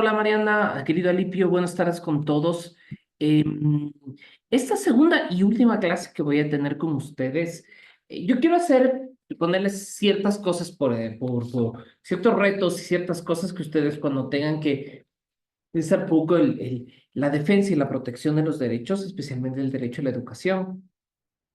Hola Mariana, querido Alipio, buenas tardes con todos. Em, Esta segunda y última clase que voy a tener con ustedes, yo quiero ponerles ciertas cosas por ciertos retos y ciertas cosas que ustedes cuando tengan que pensar un poco la defensa y la protección de los derechos, especialmente el derecho a la educación,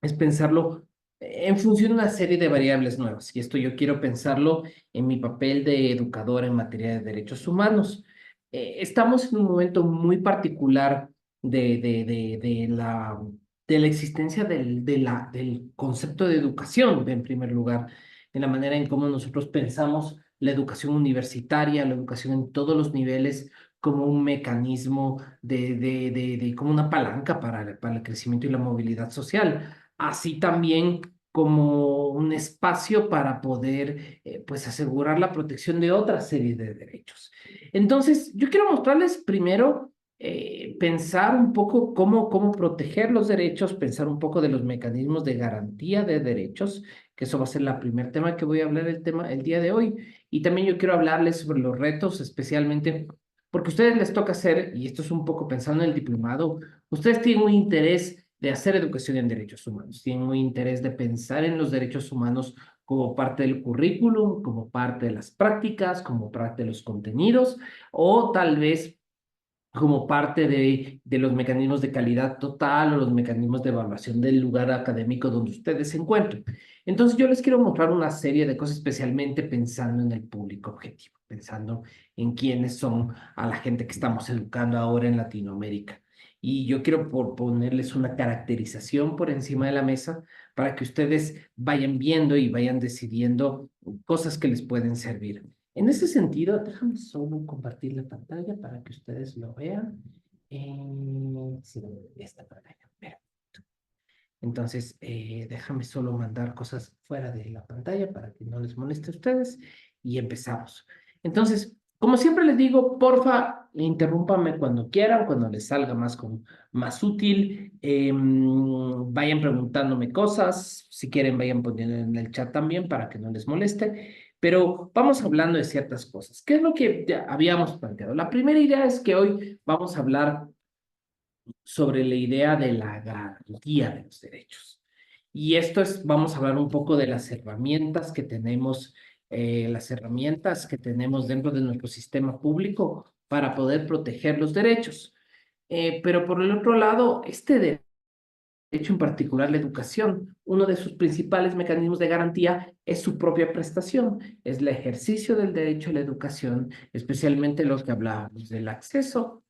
es pensarlo en función de una serie de variables nuevas. Y esto yo quiero pensarlo en mi papel de educador en materia de derechos humanos. Estamos en un momento muy particular de la existencia del concepto de educación, en primer lugar, en la manera en cómo nosotros pensamos la educación universitaria, la educación en todos los niveles, como un mecanismo como una palanca para el crecimiento y la movilidad social, así también como un espacio para poder pues asegurar la protección de otra serie de derechos. Entonces, yo quiero mostrarles primero pensar un poco cómo proteger los derechos, pensar un poco de los mecanismos de garantía de derechos, que eso va a ser el primer tema que voy a hablar el día de hoy. Y también yo quiero hablarles sobre los retos, especialmente porque a ustedes les toca hacer, y esto es un poco pensando en el diplomado, ustedes tienen un interés de hacer educación en derechos humanos, tienen un interés de pensar en los derechos humanos como parte del currículum, como parte de las prácticas, como parte de los contenidos, o tal vez como parte de los mecanismos de calidad total o los mecanismos de evaluación del lugar académico donde ustedes se encuentren. Entonces, yo les quiero mostrar una serie de cosas, especialmente pensando en el público objetivo, pensando en quiénes son a la gente que estamos educando ahora en Latinoamérica. Y yo quiero ponerles una caracterización por encima de la mesa para que ustedes vayan viendo y vayan decidiendo cosas que les pueden servir. En ese sentido, déjame solo compartir la pantalla para que ustedes lo vean. Sí, esta pantalla. Perfecto. Entonces, déjame solo mandar cosas fuera de la pantalla para que no les moleste a ustedes y empezamos. Entonces, como siempre les digo, porfa, interrúmpame cuando quieran, cuando les salga más útil. Vayan preguntándome cosas, si quieren, vayan poniendo en el chat también para que no les moleste. Pero vamos hablando de ciertas cosas. ¿Qué es lo que ya habíamos planteado? La primera idea es que hoy vamos a hablar sobre la idea de la garantía de los derechos. Y esto vamos a hablar un poco de las herramientas que tenemos dentro de nuestro sistema público para poder proteger los derechos. Pero por el otro lado, derecho en particular, la educación, uno de sus principales mecanismos de garantía es su propia prestación, es el ejercicio del derecho a la educación, especialmente los que hablábamos del acceso,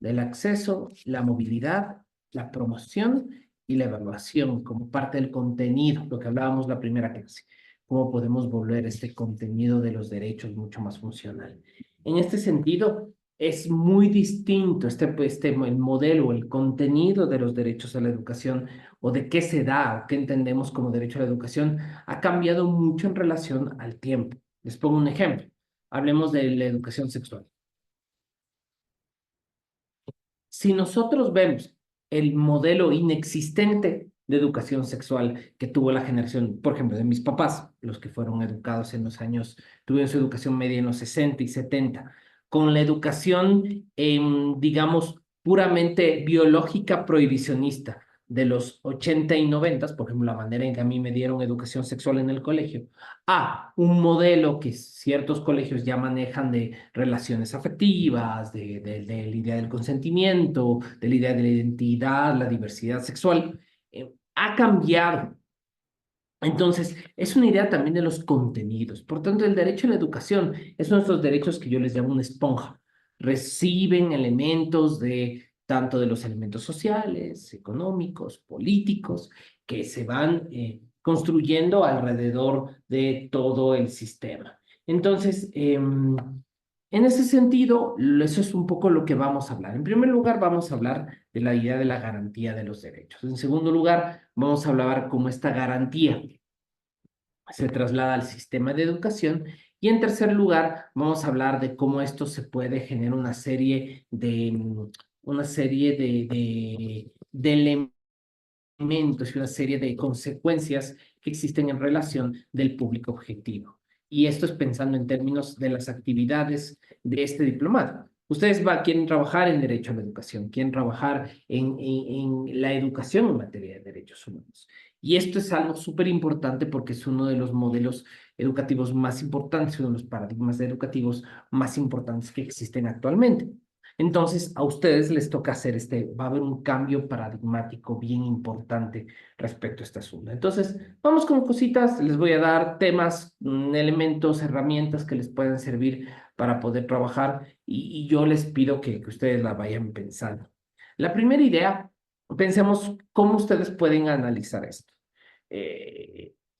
la movilidad, la promoción y la evaluación como parte del contenido, lo que hablábamos la primera clase, cómo podemos volver este contenido de los derechos mucho más funcional. En este sentido, es muy distinto el modelo, el contenido de los derechos a la educación o de qué se da o qué entendemos como derecho a la educación, ha cambiado mucho en relación al tiempo. Les pongo un ejemplo. Hablemos de la educación sexual. Si nosotros vemos el modelo inexistente de educación sexual que tuvo la generación, por ejemplo, de mis papás, los que fueron educados en los años, tuvieron su educación media en los 60 y 70, con la educación, digamos, puramente biológica prohibicionista de los 80 y 90, por ejemplo, la manera en que a mí me dieron educación sexual en el colegio, a un modelo que ciertos colegios ya manejan de relaciones afectivas, de la idea del consentimiento, de la idea de la identidad, la diversidad sexual, ha cambiado. Entonces, es una idea también de los contenidos. Por tanto, el derecho a la educación es uno de esos derechos que yo les llamo una esponja. Reciben elementos tanto de los elementos sociales, económicos, políticos, que se van construyendo alrededor de todo el sistema. Entonces, en ese sentido, eso es un poco lo que vamos a hablar. En primer lugar, vamos a hablar de la idea de la garantía de los derechos. En segundo lugar, vamos a hablar cómo esta garantía se traslada al sistema de educación. Y en tercer lugar, vamos a hablar de cómo esto se puede generar una serie de elementos y una serie de consecuencias que existen en relación del público objetivo. Y esto es pensando en términos de las actividades de este diplomado. quieren trabajar en derecho a la educación, quieren trabajar en la educación en materia de derechos humanos. Y esto es algo súper importante porque es uno de los modelos educativos más importantes, uno de los paradigmas educativos más importantes que existen actualmente. Entonces, a ustedes les toca hacer va a haber un cambio paradigmático bien importante respecto a este asunto. Entonces, vamos con cositas, les voy a dar temas, elementos, herramientas que les puedan servir para poder trabajar y yo les pido que ustedes la vayan pensando. La primera idea, pensemos cómo ustedes pueden analizar esto.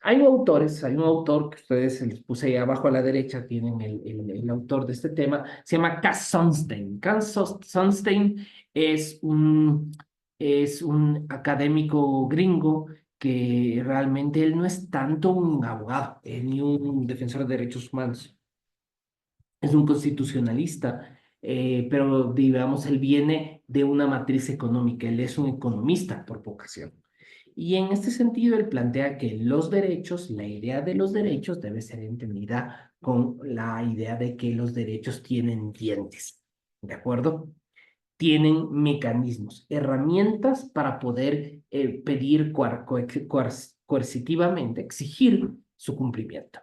Hay un autor que ustedes se les puse ahí abajo a la derecha, tienen el autor de este tema, se llama Cass Sunstein. Sunstein es un académico gringo que realmente él no es tanto un abogado ni un defensor de derechos humanos, es un constitucionalista, pero digamos, él viene de una matriz económica, él es un economista por vocación. Y en este sentido, él plantea que los derechos, la idea de los derechos debe ser entendida con la idea de que los derechos tienen dientes, ¿de acuerdo? Tienen mecanismos, herramientas para poder pedir coercitivamente, exigir su cumplimiento.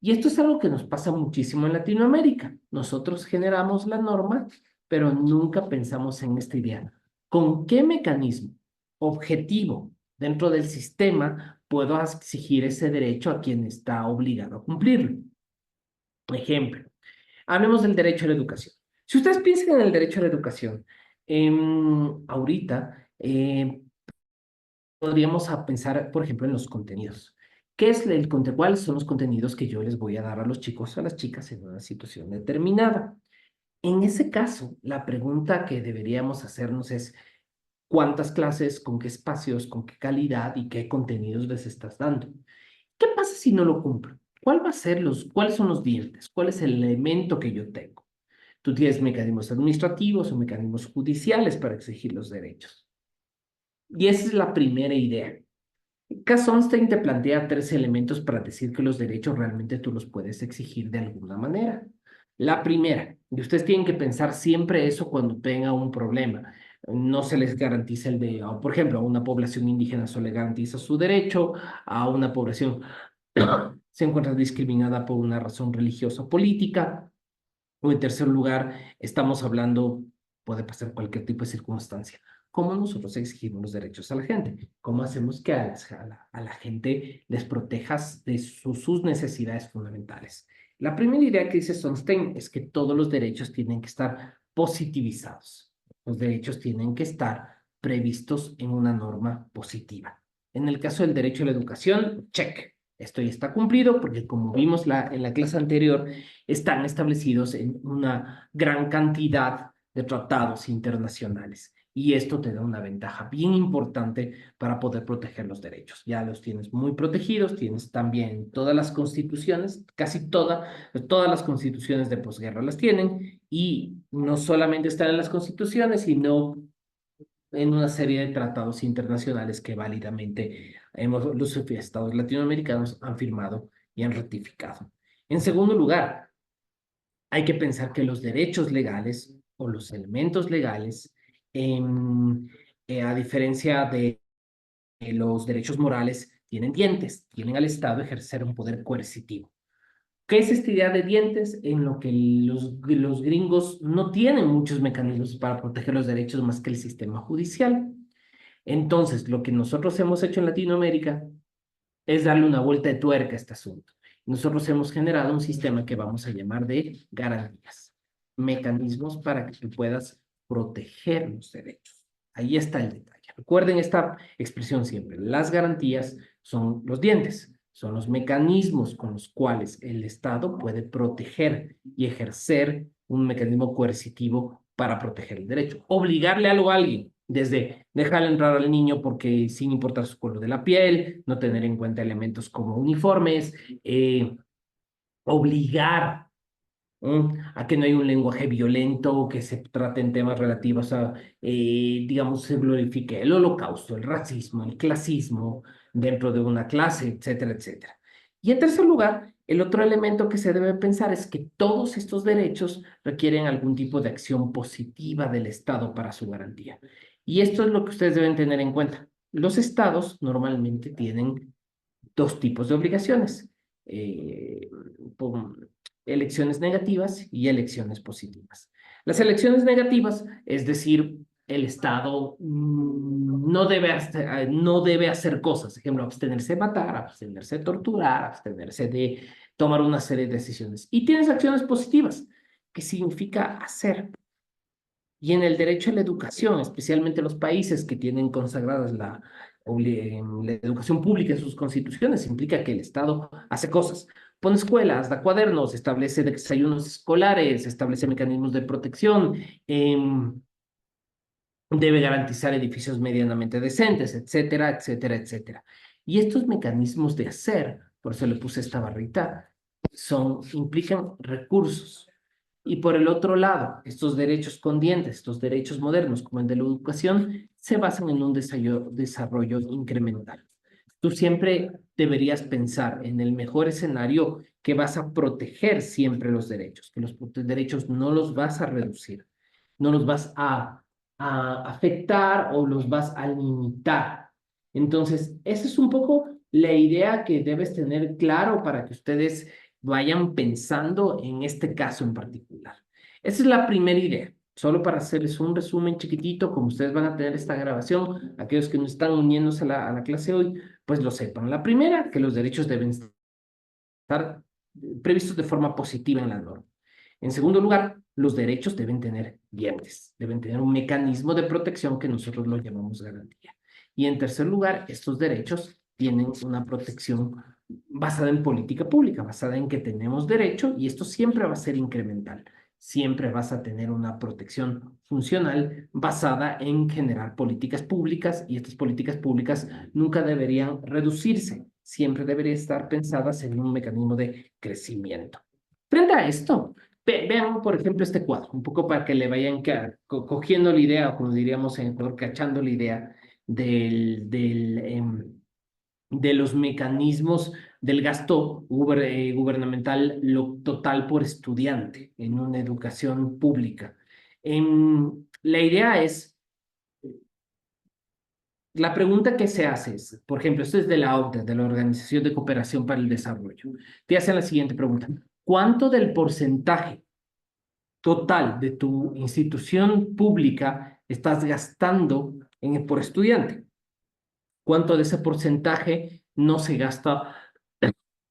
Y esto es algo que nos pasa muchísimo en Latinoamérica. Nosotros generamos la norma, pero nunca pensamos en esta idea. ¿Con qué mecanismo objetivo dentro del sistema puedo exigir ese derecho a quien está obligado a cumplirlo? Ejemplo, hablemos del derecho a la educación. Si ustedes piensan en el derecho a la educación, ahorita podríamos pensar, por ejemplo, en los contenidos. ¿Cuáles son los contenidos que yo les voy a dar a los chicos o a las chicas en una situación determinada? En ese caso, la pregunta que deberíamos hacernos es, ¿cuántas clases, con qué espacios, con qué calidad y qué contenidos les estás dando? ¿Qué pasa si no lo cumplo? ¿Cuáles son los dientes? ¿Cuál es el elemento que yo tengo? Tú tienes mecanismos administrativos o mecanismos judiciales para exigir los derechos. Y esa es la primera idea. Cass Sunstein te plantea tres elementos para decir que los derechos realmente tú los puedes exigir de alguna manera. La primera, y ustedes tienen que pensar siempre eso cuando tenga un problema. No se les garantiza por ejemplo, a una población indígena se le garantiza su derecho, a una población se encuentra discriminada por una razón religiosa o política, o en tercer lugar, estamos hablando, puede pasar cualquier tipo de circunstancia. ¿Cómo nosotros exigimos los derechos a la gente? ¿Cómo hacemos que a la gente les protejas de sus necesidades fundamentales? La primera idea que dice Sonstein es que todos los derechos tienen que estar positivizados. Los derechos tienen que estar previstos en una norma positiva. En el caso del derecho a la educación, check. Esto ya está cumplido porque como vimos en la clase anterior, están establecidos en una gran cantidad de tratados internacionales. Y esto te da una ventaja bien importante para poder proteger los derechos. Ya los tienes muy protegidos, tienes también todas las constituciones, todas las constituciones de posguerra las tienen, y no solamente están en las constituciones, sino en una serie de tratados internacionales que válidamente los estados latinoamericanos han firmado y han ratificado. En segundo lugar, hay que pensar que los derechos legales o los elementos legales, em, a diferencia de los derechos morales, tienen dientes, tienen al Estado ejercer un poder coercitivo. ¿Qué es esta idea de dientes? En lo que los gringos no tienen muchos mecanismos para proteger los derechos más que el sistema judicial. Entonces, lo que nosotros hemos hecho en Latinoamérica es darle una vuelta de tuerca a este asunto. Nosotros hemos generado un sistema que vamos a llamar de garantías, mecanismos para que tú puedas proteger los derechos. Ahí está el detalle. Recuerden esta expresión siempre. Las garantías son los dientes, son los mecanismos con los cuales el Estado puede proteger y ejercer un mecanismo coercitivo para proteger el derecho. Obligarle algo a alguien, desde dejar entrar al niño porque sin importar su color de la piel, no tener en cuenta elementos como uniformes, obligar a que no haya un lenguaje violento, que se traten temas relativos a, digamos, se glorifique el holocausto, el racismo, el clasismo dentro de una clase, etcétera, etcétera. Y en tercer lugar, El otro elemento que se debe pensar es que todos estos derechos requieren algún tipo de acción positiva del Estado para su garantía. Y esto es lo que ustedes deben tener en cuenta. Los estados normalmente tienen dos tipos de obligaciones, eh, elecciones negativas y elecciones positivas. Las elecciones negativas, es decir, el Estado no debe hacer cosas, por ejemplo, abstenerse de matar, abstenerse de torturar, abstenerse de tomar una serie de decisiones. Y tienes acciones positivas, que significa hacer. Y en el derecho a la educación, especialmente los países que tienen consagradas la educación pública en sus constituciones, implica que el Estado hace cosas. Pone escuelas, da cuadernos, establece desayunos escolares, establece mecanismos de protección, debe garantizar edificios medianamente decentes, etcétera, etcétera, etcétera. Y estos mecanismos de hacer, por eso le puse esta barrita, implican recursos. Y por el otro lado, estos derechos con dientes, estos derechos modernos, como el de la educación, se basan en un desarrollo incremental. Tú siempre deberías pensar en el mejor escenario que vas a proteger siempre los derechos, que los derechos no los vas a reducir, no los vas a afectar o los vas a limitar. Entonces, esa es un poco la idea que debes tener claro para que ustedes vayan pensando en este caso en particular. Esa es la primera idea. Solo para hacerles un resumen chiquitito, como ustedes van a tener esta grabación, aquellos que no están uniéndose a la clase hoy, pues lo sepan. La primera, que los derechos deben estar previstos de forma positiva en la norma. En segundo lugar, los derechos deben tener dientes, deben tener un mecanismo de protección que nosotros lo llamamos garantía. Y en tercer lugar, estos derechos tienen una protección basada en política pública, basada en que tenemos derecho y esto siempre va a ser incremental. Siempre vas a tener una protección funcional basada en generar políticas públicas y estas políticas públicas nunca deberían reducirse, siempre deberían estar pensadas en un mecanismo de crecimiento. Frente a esto, vean, por ejemplo, este cuadro, un poco para que le vayan cogiendo la idea, o como diríamos en Ecuador, cachando la idea de los mecanismos del gasto gubernamental total por estudiante en una educación pública. La idea es, la pregunta que se hace es, por ejemplo, esto es de la OCDE, de la Organización de Cooperación para el Desarrollo, te hacen la siguiente pregunta: ¿cuánto del porcentaje total de tu institución pública estás gastando por estudiante? ¿Cuánto de ese porcentaje no se gasta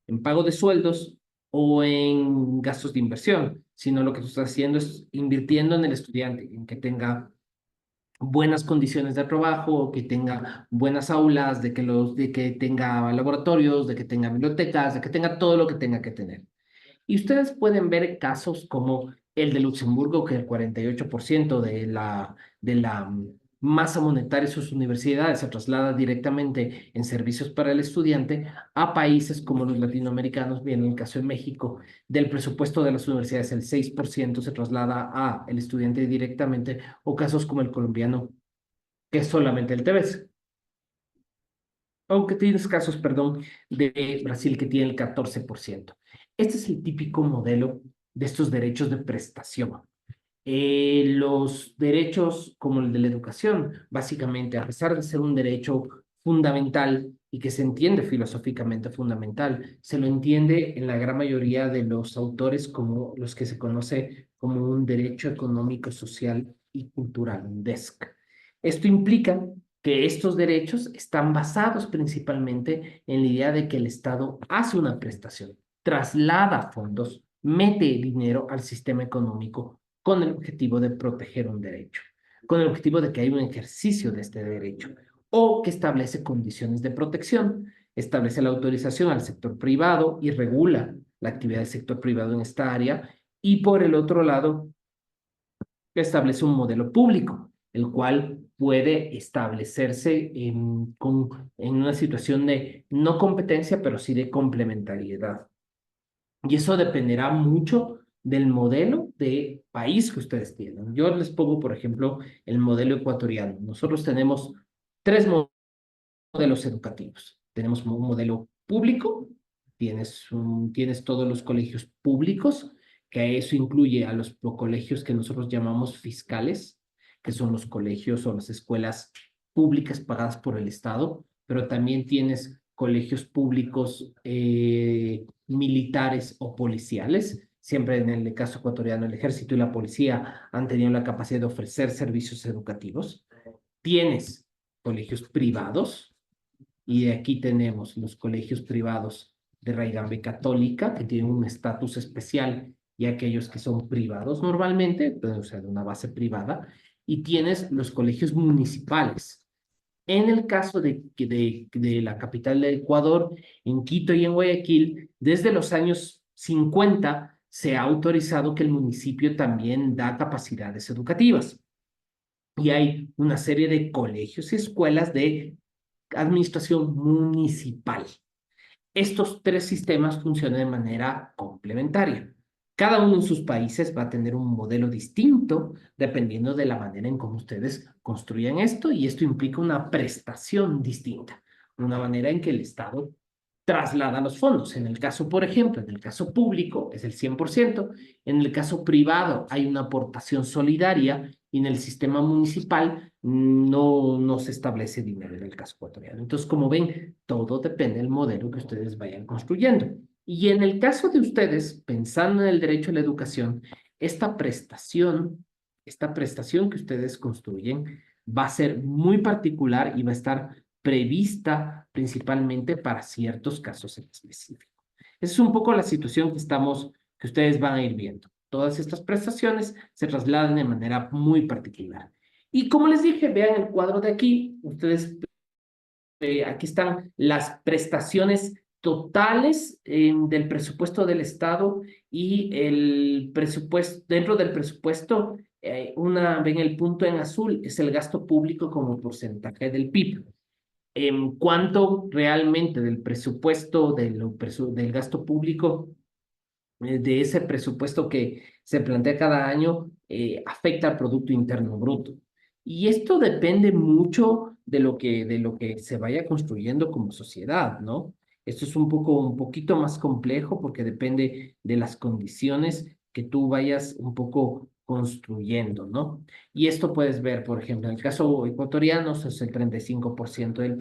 en pago de sueldos o en gastos de inversión, sino lo que tú estás haciendo es invirtiendo en el estudiante, en que tenga buenas condiciones de trabajo, que tenga buenas aulas, de que tenga laboratorios, de que tenga bibliotecas, de que tenga todo lo que tenga que tener? Y ustedes pueden ver casos como el de Luxemburgo, que el 48% de la masa monetaria de sus universidades se traslada directamente en servicios para el estudiante, a países como los latinoamericanos, bien, en el caso de México, del presupuesto de las universidades el 6% se traslada a el estudiante directamente, o casos como el colombiano, que es solamente el TBS. Aunque tienes casos, perdón, de Brasil que tiene el 14%. Este es el típico modelo de estos derechos de prestación. Los derechos como el de la educación, básicamente, a pesar de ser un derecho fundamental y que se entiende filosóficamente fundamental, se lo entiende en la gran mayoría de los autores como los que se conoce como un derecho económico, social y cultural, un DESC. Esto implica que estos derechos están basados principalmente en la idea de que el Estado hace una prestación, traslada fondos, mete dinero al sistema económico con el objetivo de proteger un derecho, con el objetivo de que haya un ejercicio de este derecho, o que establece condiciones de protección, establece la autorización al sector privado y regula la actividad del sector privado en esta área, y por el otro lado, establece un modelo público, el cual puede establecerse en una situación de no competencia, pero sí de complementariedad. Y eso dependerá mucho del modelo de país que ustedes tienen. Yo les pongo, por ejemplo, el modelo ecuatoriano. Nosotros tenemos tres modelos educativos. Tenemos un modelo público, tienes todos los colegios públicos, que eso incluye a los colegios que nosotros llamamos fiscales, que son los colegios o las escuelas públicas pagadas por el Estado, pero también tienes colegios públicos militares o policiales. Siempre en el caso ecuatoriano, el ejército y la policía han tenido la capacidad de ofrecer servicios educativos. Tienes colegios privados, y de aquí tenemos los colegios privados de raigambre católica, que tienen un estatus especial, y aquellos que son privados normalmente, o sea, de una base privada, y tienes los colegios municipales. En el caso de la capital de Ecuador, en Quito y en Guayaquil, desde los años 50 se ha autorizado que el municipio también da capacidades educativas. Y hay una serie de colegios y escuelas de administración municipal. Estos tres sistemas funcionan de manera complementaria. Cada uno en sus países va a tener un modelo distinto dependiendo de la manera en cómo ustedes construyan esto, y esto implica una prestación distinta, una manera en que el Estado traslada los fondos. En el caso, por ejemplo, en el caso público es el 100%, en el caso privado hay una aportación solidaria, y en el sistema municipal no se establece dinero en el caso ecuatoriano. Entonces, como ven, todo depende del modelo que ustedes vayan construyendo. Y en el caso de ustedes, pensando en el derecho a la educación, esta prestación que ustedes construyen va a ser muy particular y va a estar prevista principalmente para ciertos casos en específico. Esa es un poco la situación que ustedes van a ir viendo. Todas estas prestaciones se trasladan de manera muy particular. Y como les dije, vean el cuadro de aquí, ustedes, aquí están las prestaciones totales del presupuesto del Estado, y el presupuesto, dentro del presupuesto, ven el punto en azul, es el gasto público como porcentaje del PIB. En cuánto realmente del presupuesto, del gasto público, de ese presupuesto que se plantea cada año, afecta al Producto Interno Bruto. Y esto depende mucho de lo que se vaya construyendo como sociedad, ¿no? Esto es un poquito más complejo porque depende de las condiciones que tú vayas un poco construyendo, ¿no? Y esto puedes ver, por ejemplo, en el caso ecuatoriano, es el 35% del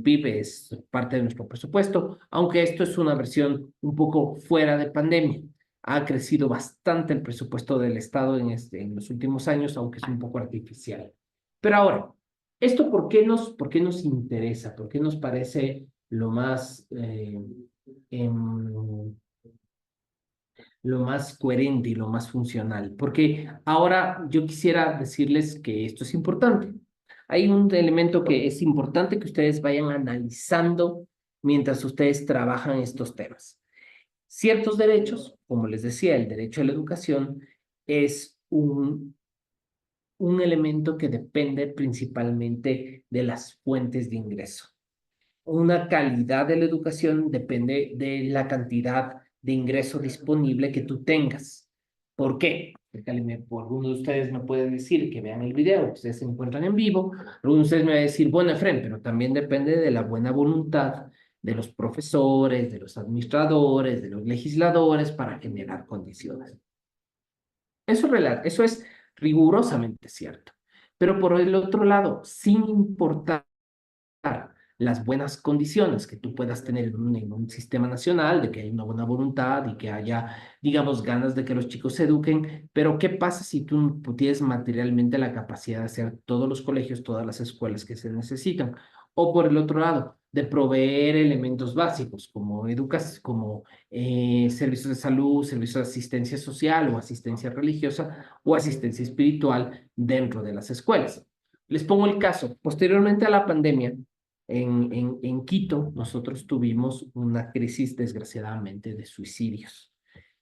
PIB es parte de nuestro presupuesto, aunque esto es una versión un poco fuera de pandemia. Ha crecido bastante el presupuesto del Estado en los últimos años, aunque es un poco artificial. Pero ahora, ¿esto por qué nos interesa? ¿Por qué nos parece em, lo más coherente y lo más funcional? Porque ahora yo quisiera decirles que esto es importante. Hay un elemento que es importante que ustedes vayan analizando mientras ustedes trabajan estos temas. Ciertos derechos, como les decía, el derecho a la educación es un elemento que depende principalmente de las fuentes de ingreso. Una calidad de la educación depende de la cantidad de ingreso disponible que tú tengas. ¿Por qué? Porque alguno de ustedes me puede decir que vean el video, ustedes se encuentran en vivo, alguno de ustedes me va a decir, bueno, Efren, pero también depende de la buena voluntad de los profesores, de los administradores, de los legisladores para generar condiciones. Eso es rigurosamente cierto. Pero por el otro lado, sin importar las buenas condiciones que tú puedas tener en un sistema nacional, de que haya una buena voluntad y que haya, digamos, ganas de que los chicos se eduquen, pero ¿qué pasa si tú no tienes materialmente la capacidad de hacer todos los colegios, todas las escuelas que se necesitan? O por el otro lado, de proveer elementos básicos como servicios de salud, servicios de asistencia social o asistencia religiosa o asistencia espiritual dentro de las escuelas. Les pongo el caso. Posteriormente a la pandemia, en Quito, nosotros tuvimos una crisis, desgraciadamente, de suicidios.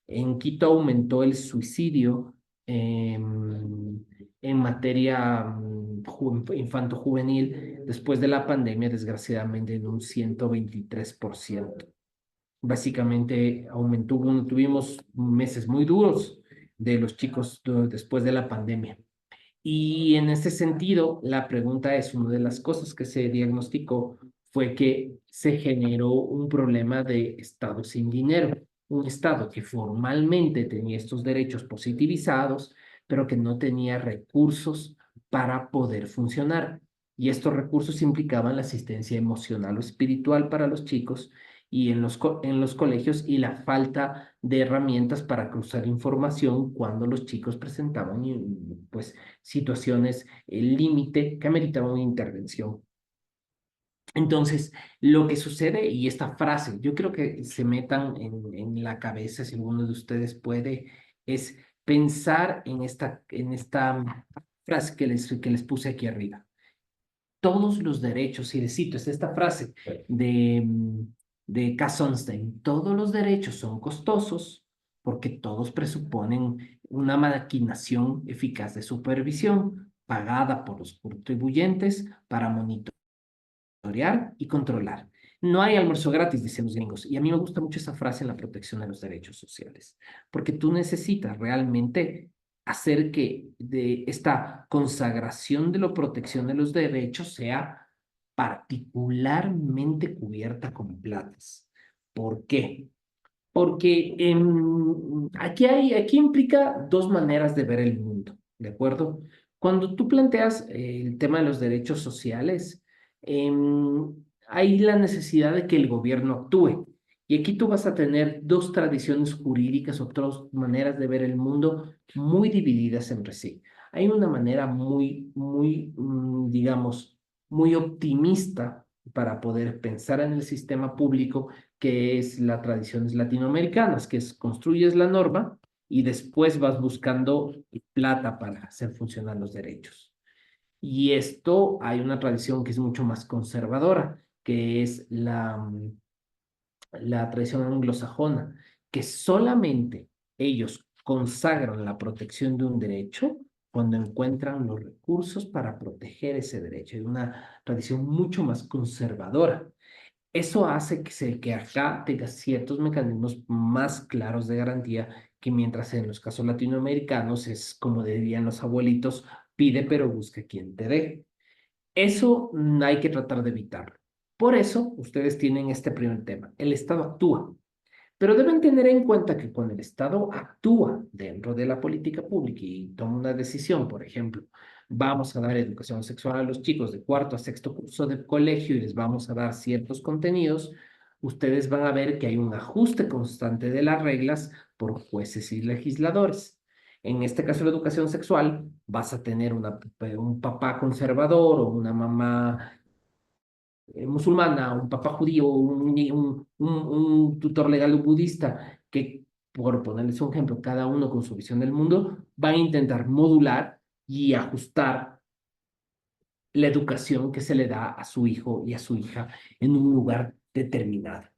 En Quito aumentó el suicidio en materia infanto-juvenil después de la pandemia, desgraciadamente, en un 123%. Básicamente tuvimos meses muy duros de los chicos después de la pandemia. Y en ese sentido, la pregunta es, una de las cosas que se diagnosticó fue que se generó un problema de Estado sin dinero, un Estado que formalmente tenía estos derechos positivizados, pero que no tenía recursos para poder funcionar. Y estos recursos implicaban la asistencia emocional o espiritual para los chicos y en los colegios y la falta de herramientas para cruzar información cuando los chicos presentaban pues, situaciones límite que ameritaban una intervención. Entonces, lo que sucede, y esta frase, yo creo que se metan en la cabeza, si alguno de ustedes puede, es pensar en esta frase que les puse aquí arriba. Todos los derechos, y les cito, es esta frase de Cass Sunstein, todos los derechos son costosos porque todos presuponen una maquinación eficaz de supervisión pagada por los contribuyentes para monitorear y controlar. No hay almuerzo gratis, dicen los gringos. Y a mí me gusta mucho esa frase en la protección de los derechos sociales, porque tú necesitas realmente hacer que de esta consagración de la protección de los derechos sea particularmente cubierta con platas. ¿Por qué? Porque aquí implica dos maneras de ver el mundo, ¿de acuerdo? Cuando tú planteas el tema de los derechos sociales, hay la necesidad de que el gobierno actúe. Y aquí tú vas a tener dos tradiciones jurídicas o dos maneras de ver el mundo muy divididas entre sí. Hay una manera digamos, muy optimista para poder pensar en el sistema público que es la tradiciones latinoamericanas, que es construyes la norma y después vas buscando plata para hacer funcionar los derechos. Y esto hay una tradición que es mucho más conservadora, que es la tradición anglosajona, que solamente ellos consagran la protección de un derecho cuando encuentran los recursos para proteger ese derecho. Hay una tradición mucho más conservadora. Eso hace que acá tenga ciertos mecanismos más claros de garantía que mientras en los casos latinoamericanos es como dirían los abuelitos, pide pero busca quien te dé. Eso hay que tratar de evitarlo. Por eso ustedes tienen este primer tema. El Estado actúa. Pero deben tener en cuenta que cuando el Estado actúa dentro de la política pública y toma una decisión, por ejemplo, vamos a dar educación sexual a los chicos de cuarto a sexto curso de colegio y les vamos a dar ciertos contenidos, ustedes van a ver que hay un ajuste constante de las reglas por jueces y legisladores. En este caso, la educación sexual, vas a tener un papá conservador o una mamá musulmana, un papá judío, un tutor legal budista, que por ponerles un ejemplo, cada uno con su visión del mundo, van a intentar modular y ajustar la educación que se le da a su hijo y a su hija en un lugar determinado.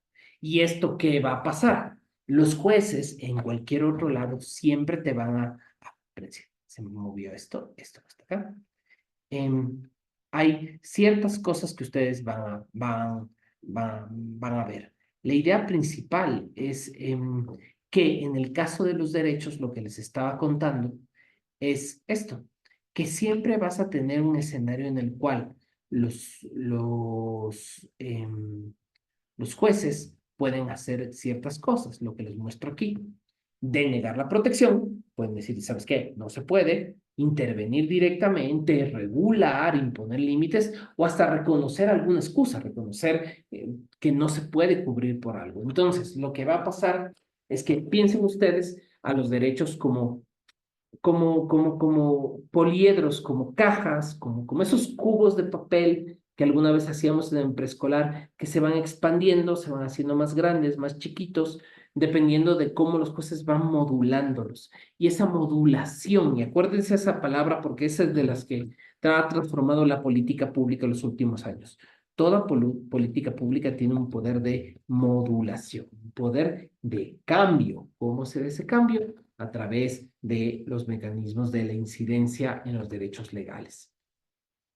¿Y esto qué va a pasar? Los jueces en cualquier otro lado siempre te van se me movió esto no está acá hay ciertas cosas que ustedes van a ver. La idea principal es que en el caso de los derechos, lo que les estaba contando es esto, que siempre vas a tener un escenario en el cual los jueces pueden hacer ciertas cosas, lo que les muestro aquí. Denegar la protección, pueden decir, ¿sabes qué? No se puede. Intervenir directamente, regular, imponer límites o hasta reconocer alguna excusa, reconocer que no se puede cubrir por algo. Entonces, lo que va a pasar es que piensen ustedes a los derechos como poliedros, como cajas, como esos cubos de papel que alguna vez hacíamos en el preescolar, que se van expandiendo, se van haciendo más grandes, más chiquitos, dependiendo de cómo los jueces van modulándolos. Y esa modulación, y acuérdense esa palabra porque esa es de las que ha transformado la política pública en los últimos años. Toda política pública tiene un poder de modulación, un poder de cambio. ¿Cómo se ve ese cambio? A través de los mecanismos de la incidencia en los derechos legales.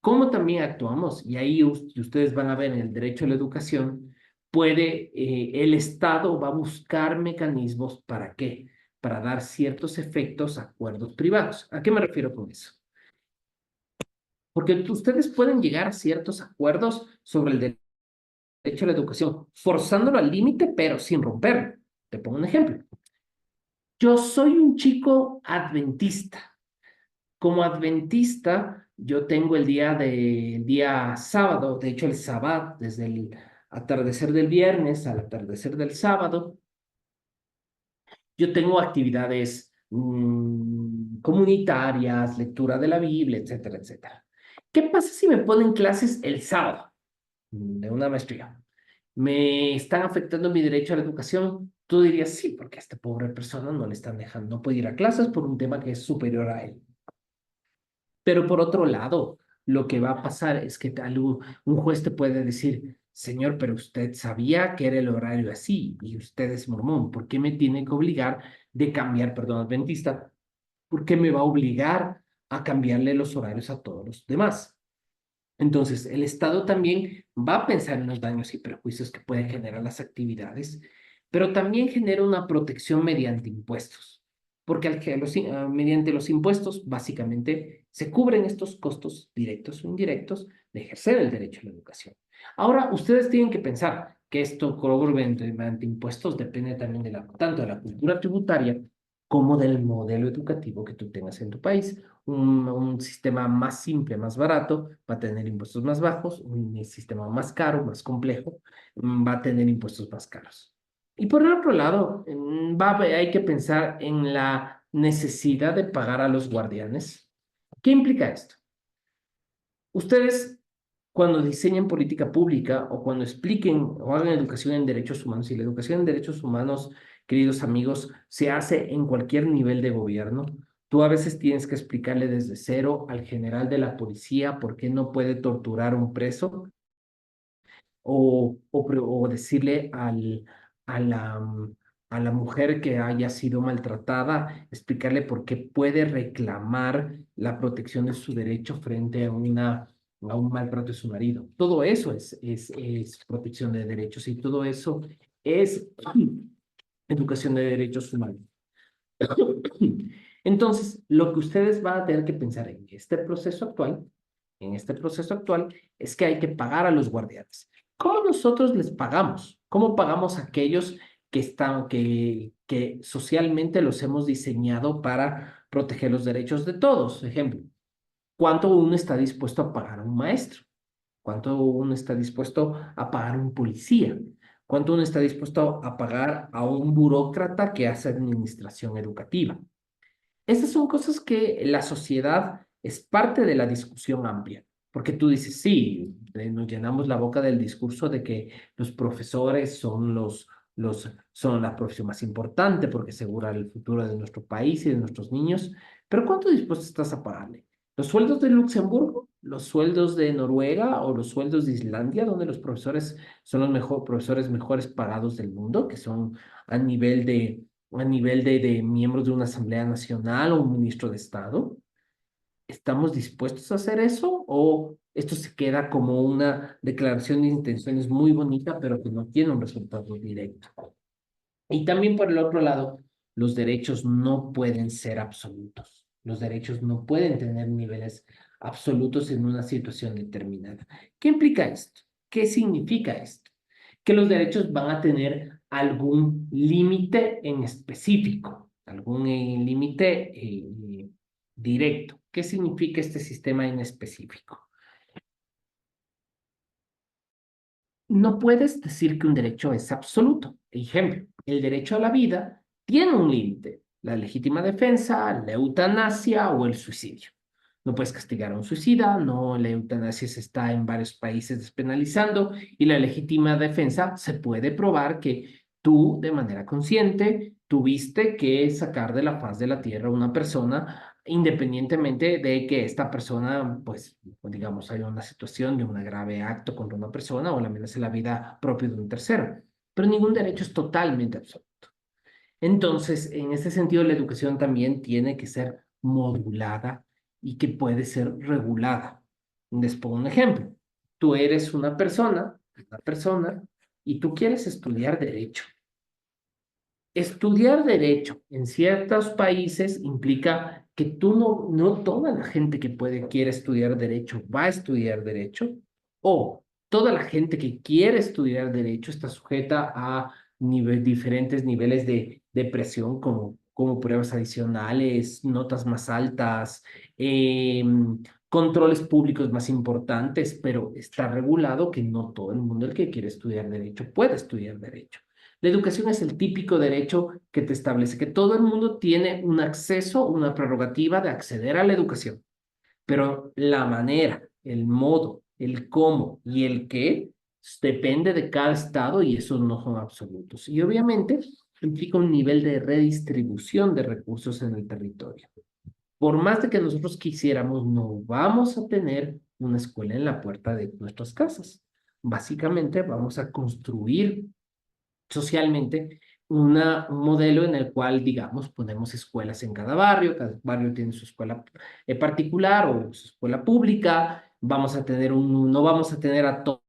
¿Cómo también actuamos? Y ahí ustedes van a ver en el derecho a la educación, el Estado va a buscar mecanismos ¿para qué? Para dar ciertos efectos a acuerdos privados. ¿A qué me refiero con eso? Porque ustedes pueden llegar a ciertos acuerdos sobre el derecho derecho a la educación, forzándolo al límite, pero sin romperlo. Te pongo un ejemplo. Yo soy un chico adventista. Como adventista, yo tengo el día sábado, de hecho el sábado, desde el atardecer del viernes al atardecer del sábado, yo tengo actividades comunitarias, lectura de la Biblia, etcétera, etcétera. ¿Qué pasa si me ponen clases el sábado de una maestría? ¿Me están afectando mi derecho a la educación? Tú dirías sí, porque a esta pobre persona no le están dejando, no puede ir a clases por un tema que es superior a él. Pero por otro lado, lo que va a pasar es que un juez te puede decir, señor, pero usted sabía que era el horario así y usted es mormón, ¿por qué me tiene que obligar de cambiar, perdón, adventista? ¿Por qué me va a obligar a cambiarle los horarios a todos los demás? Entonces, el Estado también va a pensar en los daños y perjuicios que pueden generar las actividades, pero también genera una protección mediante impuestos, porque mediante los impuestos básicamente se cubren estos costos directos o indirectos de ejercer el derecho a la educación. Ahora, ustedes tienen que pensar que esto cobro mediante impuestos depende también tanto de la cultura tributaria como del modelo educativo que tú tengas en tu país. Un sistema más simple, más barato, va a tener impuestos más bajos, un sistema más caro, más complejo, va a tener impuestos más caros. Y por el otro lado, hay que pensar en la necesidad de pagar a los guardianes. ¿Qué implica esto? Ustedes, cuando diseñen política pública o cuando expliquen o hagan educación en derechos humanos, y la educación en derechos humanos, queridos amigos, se hace en cualquier nivel de gobierno, tú a veces tienes que explicarle desde cero al general de la policía por qué no puede torturar a un preso o decirle a a la mujer que haya sido maltratada, explicarle por qué puede reclamar la protección de su derecho frente a un maltrato de su marido. Todo eso es protección de derechos y todo eso es educación de derechos humanos. Entonces, lo que ustedes van a tener que pensar en este proceso actual, es que hay que pagar a los guardianes. ¿Cómo nosotros les pagamos? ¿Cómo pagamos a aquellos que socialmente los hemos diseñado para proteger los derechos de todos? Ejemplo, ¿cuánto uno está dispuesto a pagar a un maestro? ¿Cuánto uno está dispuesto a pagar a un policía? ¿Cuánto uno está dispuesto a pagar a un burócrata que hace administración educativa? Estas son cosas que la sociedad es parte de la discusión amplia, porque tú dices, sí, nos llenamos la boca del discurso de que los profesores son son la profesión más importante porque asegura el futuro de nuestro país y de nuestros niños, pero ¿cuánto dispuesto estás a pagarle? ¿Los sueldos de Luxemburgo, los sueldos de Noruega o los sueldos de Islandia, donde los profesores son los profesores mejores pagados del mundo, que son a nivel de miembros de una Asamblea Nacional o un ministro de Estado? ¿Estamos dispuestos a hacer eso o esto se queda como una declaración de intenciones muy bonita, pero que no tiene un resultado directo? Y también por el otro lado, los derechos no pueden ser absolutos. Los derechos no pueden tener niveles absolutos en una situación determinada. ¿Qué implica esto? ¿Qué significa esto? Que los derechos van a tener algún límite en específico, algún límite directo. ¿Qué significa este sistema en específico? No puedes decir que un derecho es absoluto. Ejemplo, el derecho a la vida tiene un límite, la legítima defensa, la eutanasia o el suicidio. No puedes castigar a un suicida, no, la eutanasia se está en varios países despenalizando y la legítima defensa se puede probar que tú de manera consciente tuviste que sacar de la faz de la tierra a una persona independientemente de que esta persona, pues, digamos, haya una situación de un grave acto contra una persona o la amenace la vida propia de un tercero. Pero ningún derecho es totalmente absoluto. Entonces, en este sentido, la educación también tiene que ser modulada y que puede ser regulada. Les pongo un ejemplo. Tú eres una persona, y tú quieres estudiar derecho. Estudiar derecho en ciertos países implica que no toda la gente que quiere estudiar derecho va a estudiar derecho, o Toda la gente que quiere estudiar derecho está sujeta a diferentes niveles de presión, como pruebas adicionales, notas más altas, controles públicos más importantes, pero está regulado que no todo el mundo el que quiere estudiar derecho puede estudiar derecho. La educación es el típico derecho que te establece que todo el mundo tiene un acceso, una prerrogativa de acceder a la educación, pero la manera, el modo, el cómo y el qué depende de cada estado y esos no son absolutos. Y obviamente implica un nivel de redistribución de recursos en el territorio. Por más de que nosotros quisiéramos, no vamos a tener una escuela en la puerta de nuestras casas. Básicamente vamos a construir socialmente un modelo en el cual, digamos, ponemos escuelas en cada barrio tiene su escuela particular o su escuela pública, no vamos a tener a todas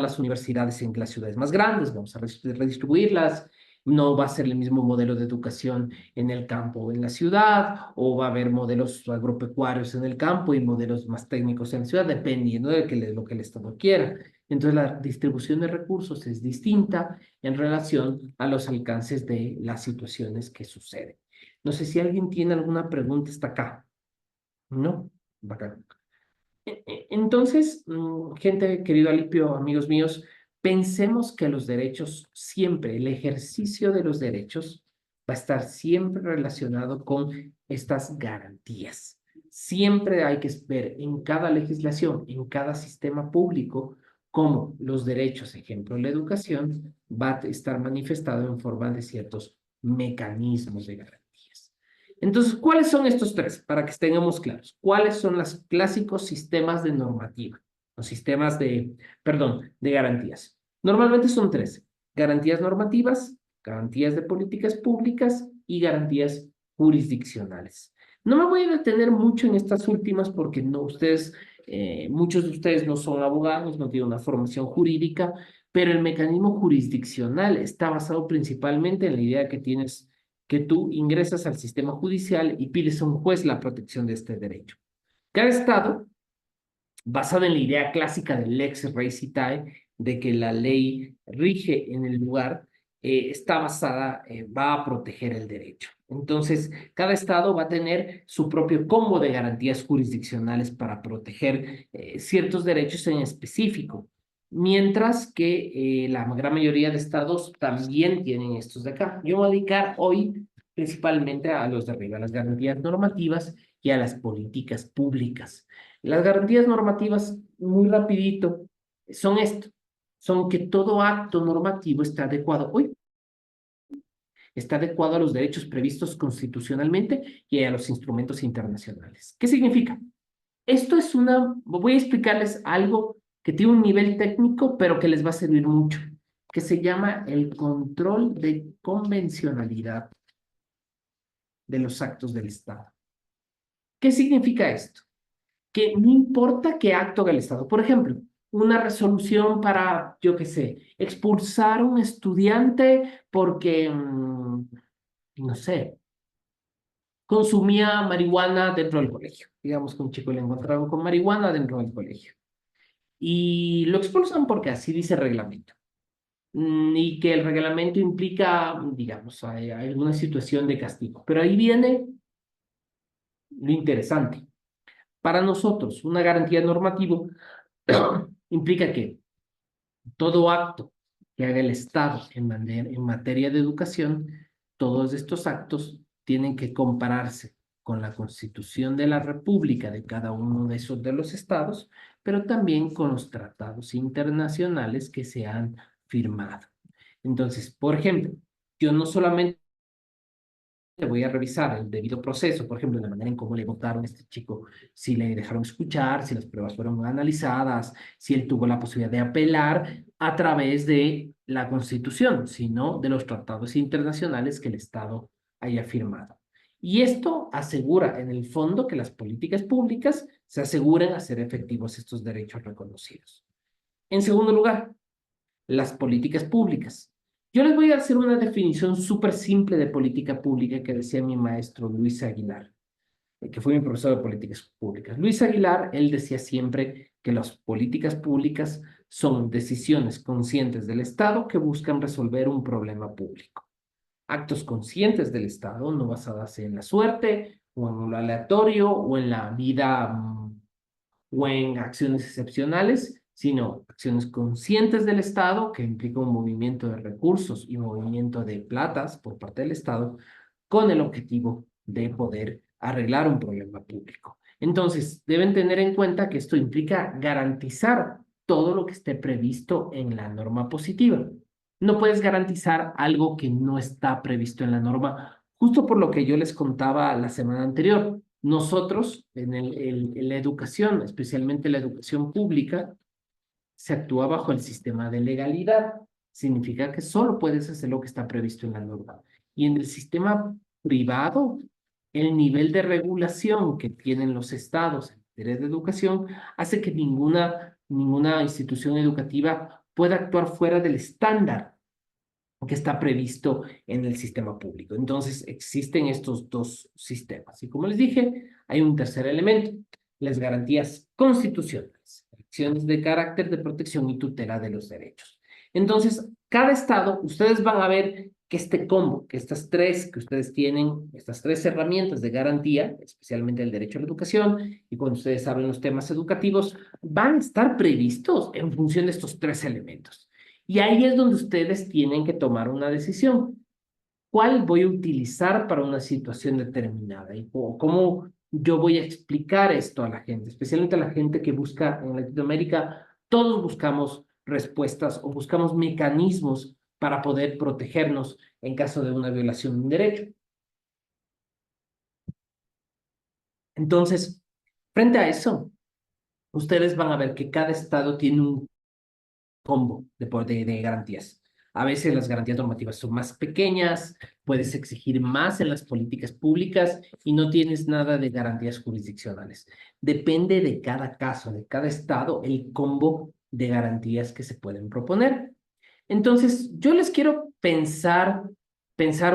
las universidades en las ciudades más grandes, vamos a redistribuirlas, no va a ser el mismo modelo de educación en el campo o en la ciudad, o va a haber modelos agropecuarios en el campo y modelos más técnicos en la ciudad, dependiendo de lo que el Estado quiera. Entonces, la distribución de recursos es distinta en relación a los alcances de las situaciones que suceden. No sé si alguien tiene alguna pregunta hasta acá. ¿No? Bacán. Entonces, gente, querido Alipio, amigos míos, pensemos que los derechos siempre, el ejercicio de los derechos va a estar siempre relacionado con estas garantías. Siempre hay que ver en cada legislación, en cada sistema público, cómo los derechos, ejemplo, la educación, va a estar manifestado en forma de ciertos mecanismos de garantías. Entonces, ¿cuáles son estos tres? Para que tengamos claros. ¿Cuáles son los clásicos sistemas de normativa? Los sistemas de garantías. Normalmente son tres. Garantías normativas, garantías de políticas públicas y garantías jurisdiccionales. No me voy a detener mucho en estas últimas porque muchos de ustedes no son abogados, no tienen una formación jurídica, pero el mecanismo jurisdiccional está basado principalmente en la idea que tú ingresas al sistema judicial y pides a un juez la protección de este derecho. Cada estado, basado en la idea clásica del lex recitae, de que la ley rige en el lugar, va a proteger el derecho. Entonces, cada estado va a tener su propio combo de garantías jurisdiccionales para proteger ciertos derechos en específico, mientras que la gran mayoría de estados también tienen estos de acá. Yo me voy a dedicar hoy principalmente a los de arriba, a las garantías normativas y a las políticas públicas. Las garantías normativas, muy rapidito, son esto, son que todo acto normativo está adecuado a los derechos previstos constitucionalmente y a los instrumentos internacionales. ¿Qué significa? Voy a explicarles algo que tiene un nivel técnico, pero que les va a servir mucho, que se llama el control de convencionalidad de los actos del Estado. ¿Qué significa esto? Que no importa qué acto haga el Estado. Por ejemplo, una resolución para, yo qué sé, expulsar a un estudiante porque, no sé, consumía marihuana dentro del colegio. Digamos que un chico le encontraron con marihuana dentro del colegio. Y lo expulsan porque así dice el reglamento. Y que el reglamento implica, digamos, hay alguna situación de castigo. Pero ahí viene lo interesante. Para nosotros, una garantía normativa implica que todo acto que haga el Estado en materia de educación, todos estos actos tienen que compararse con la Constitución de la República de cada uno de los estados, pero también con los tratados internacionales que se han firmado. Entonces, por ejemplo, yo no solamente voy a revisar el debido proceso, por ejemplo, la manera en cómo le votaron a este chico, si le dejaron escuchar, si las pruebas fueron analizadas, si él tuvo la posibilidad de apelar a través de la Constitución, sino de los tratados internacionales que el Estado haya firmado. Y esto asegura, en el fondo, que las políticas públicas se aseguren hacer efectivos estos derechos reconocidos. En segundo lugar, las políticas públicas. Yo les voy a hacer una definición súper simple de política pública que decía mi maestro Luis Aguilar, que fue mi profesor de políticas públicas. Luis Aguilar, él decía siempre que las políticas públicas son decisiones conscientes del Estado que buscan resolver un problema público. Actos conscientes del Estado, no basadas en la suerte o en lo aleatorio o en la vida o en acciones excepcionales, sino acciones conscientes del Estado que implica un movimiento de recursos y movimiento de platas por parte del Estado con el objetivo de poder arreglar un problema público. Entonces, deben tener en cuenta que esto implica garantizar todo lo que esté previsto en la norma positiva. No puedes garantizar algo que no está previsto en la norma, justo por lo que yo les contaba la semana anterior. Nosotros, en la educación, especialmente la educación pública, se actúa bajo el sistema de legalidad. Significa que solo puedes hacer lo que está previsto en la norma. Y en el sistema privado, el nivel de regulación que tienen los estados en materia de educación hace que ninguna institución educativa pueda actuar fuera del estándar que está previsto en el sistema público. Entonces, existen estos dos sistemas. Y como les dije, hay un tercer elemento, las garantías constitucionales, acciones de carácter de protección y tutela de los derechos. Entonces, cada estado, ustedes van a ver que este combo, que estas tres que ustedes tienen, estas tres herramientas de garantía, especialmente el derecho a la educación, y cuando ustedes hablan los temas educativos, van a estar previstos en función de estos tres elementos. Y ahí es donde ustedes tienen que tomar una decisión. ¿Cuál voy a utilizar para una situación determinada? Y cómo yo voy a explicar esto a la gente, especialmente a la gente que busca en Latinoamérica, todos buscamos respuestas o buscamos mecanismos para poder protegernos en caso de una violación de un derecho. Entonces, frente a eso, ustedes van a ver que cada estado tiene un combo de garantías. A veces las garantías normativas son más pequeñas, puedes exigir más en las políticas públicas y no tienes nada de garantías jurisdiccionales. Depende de cada caso, de cada estado, el combo de garantías que se pueden proponer. Entonces, yo les quiero pensar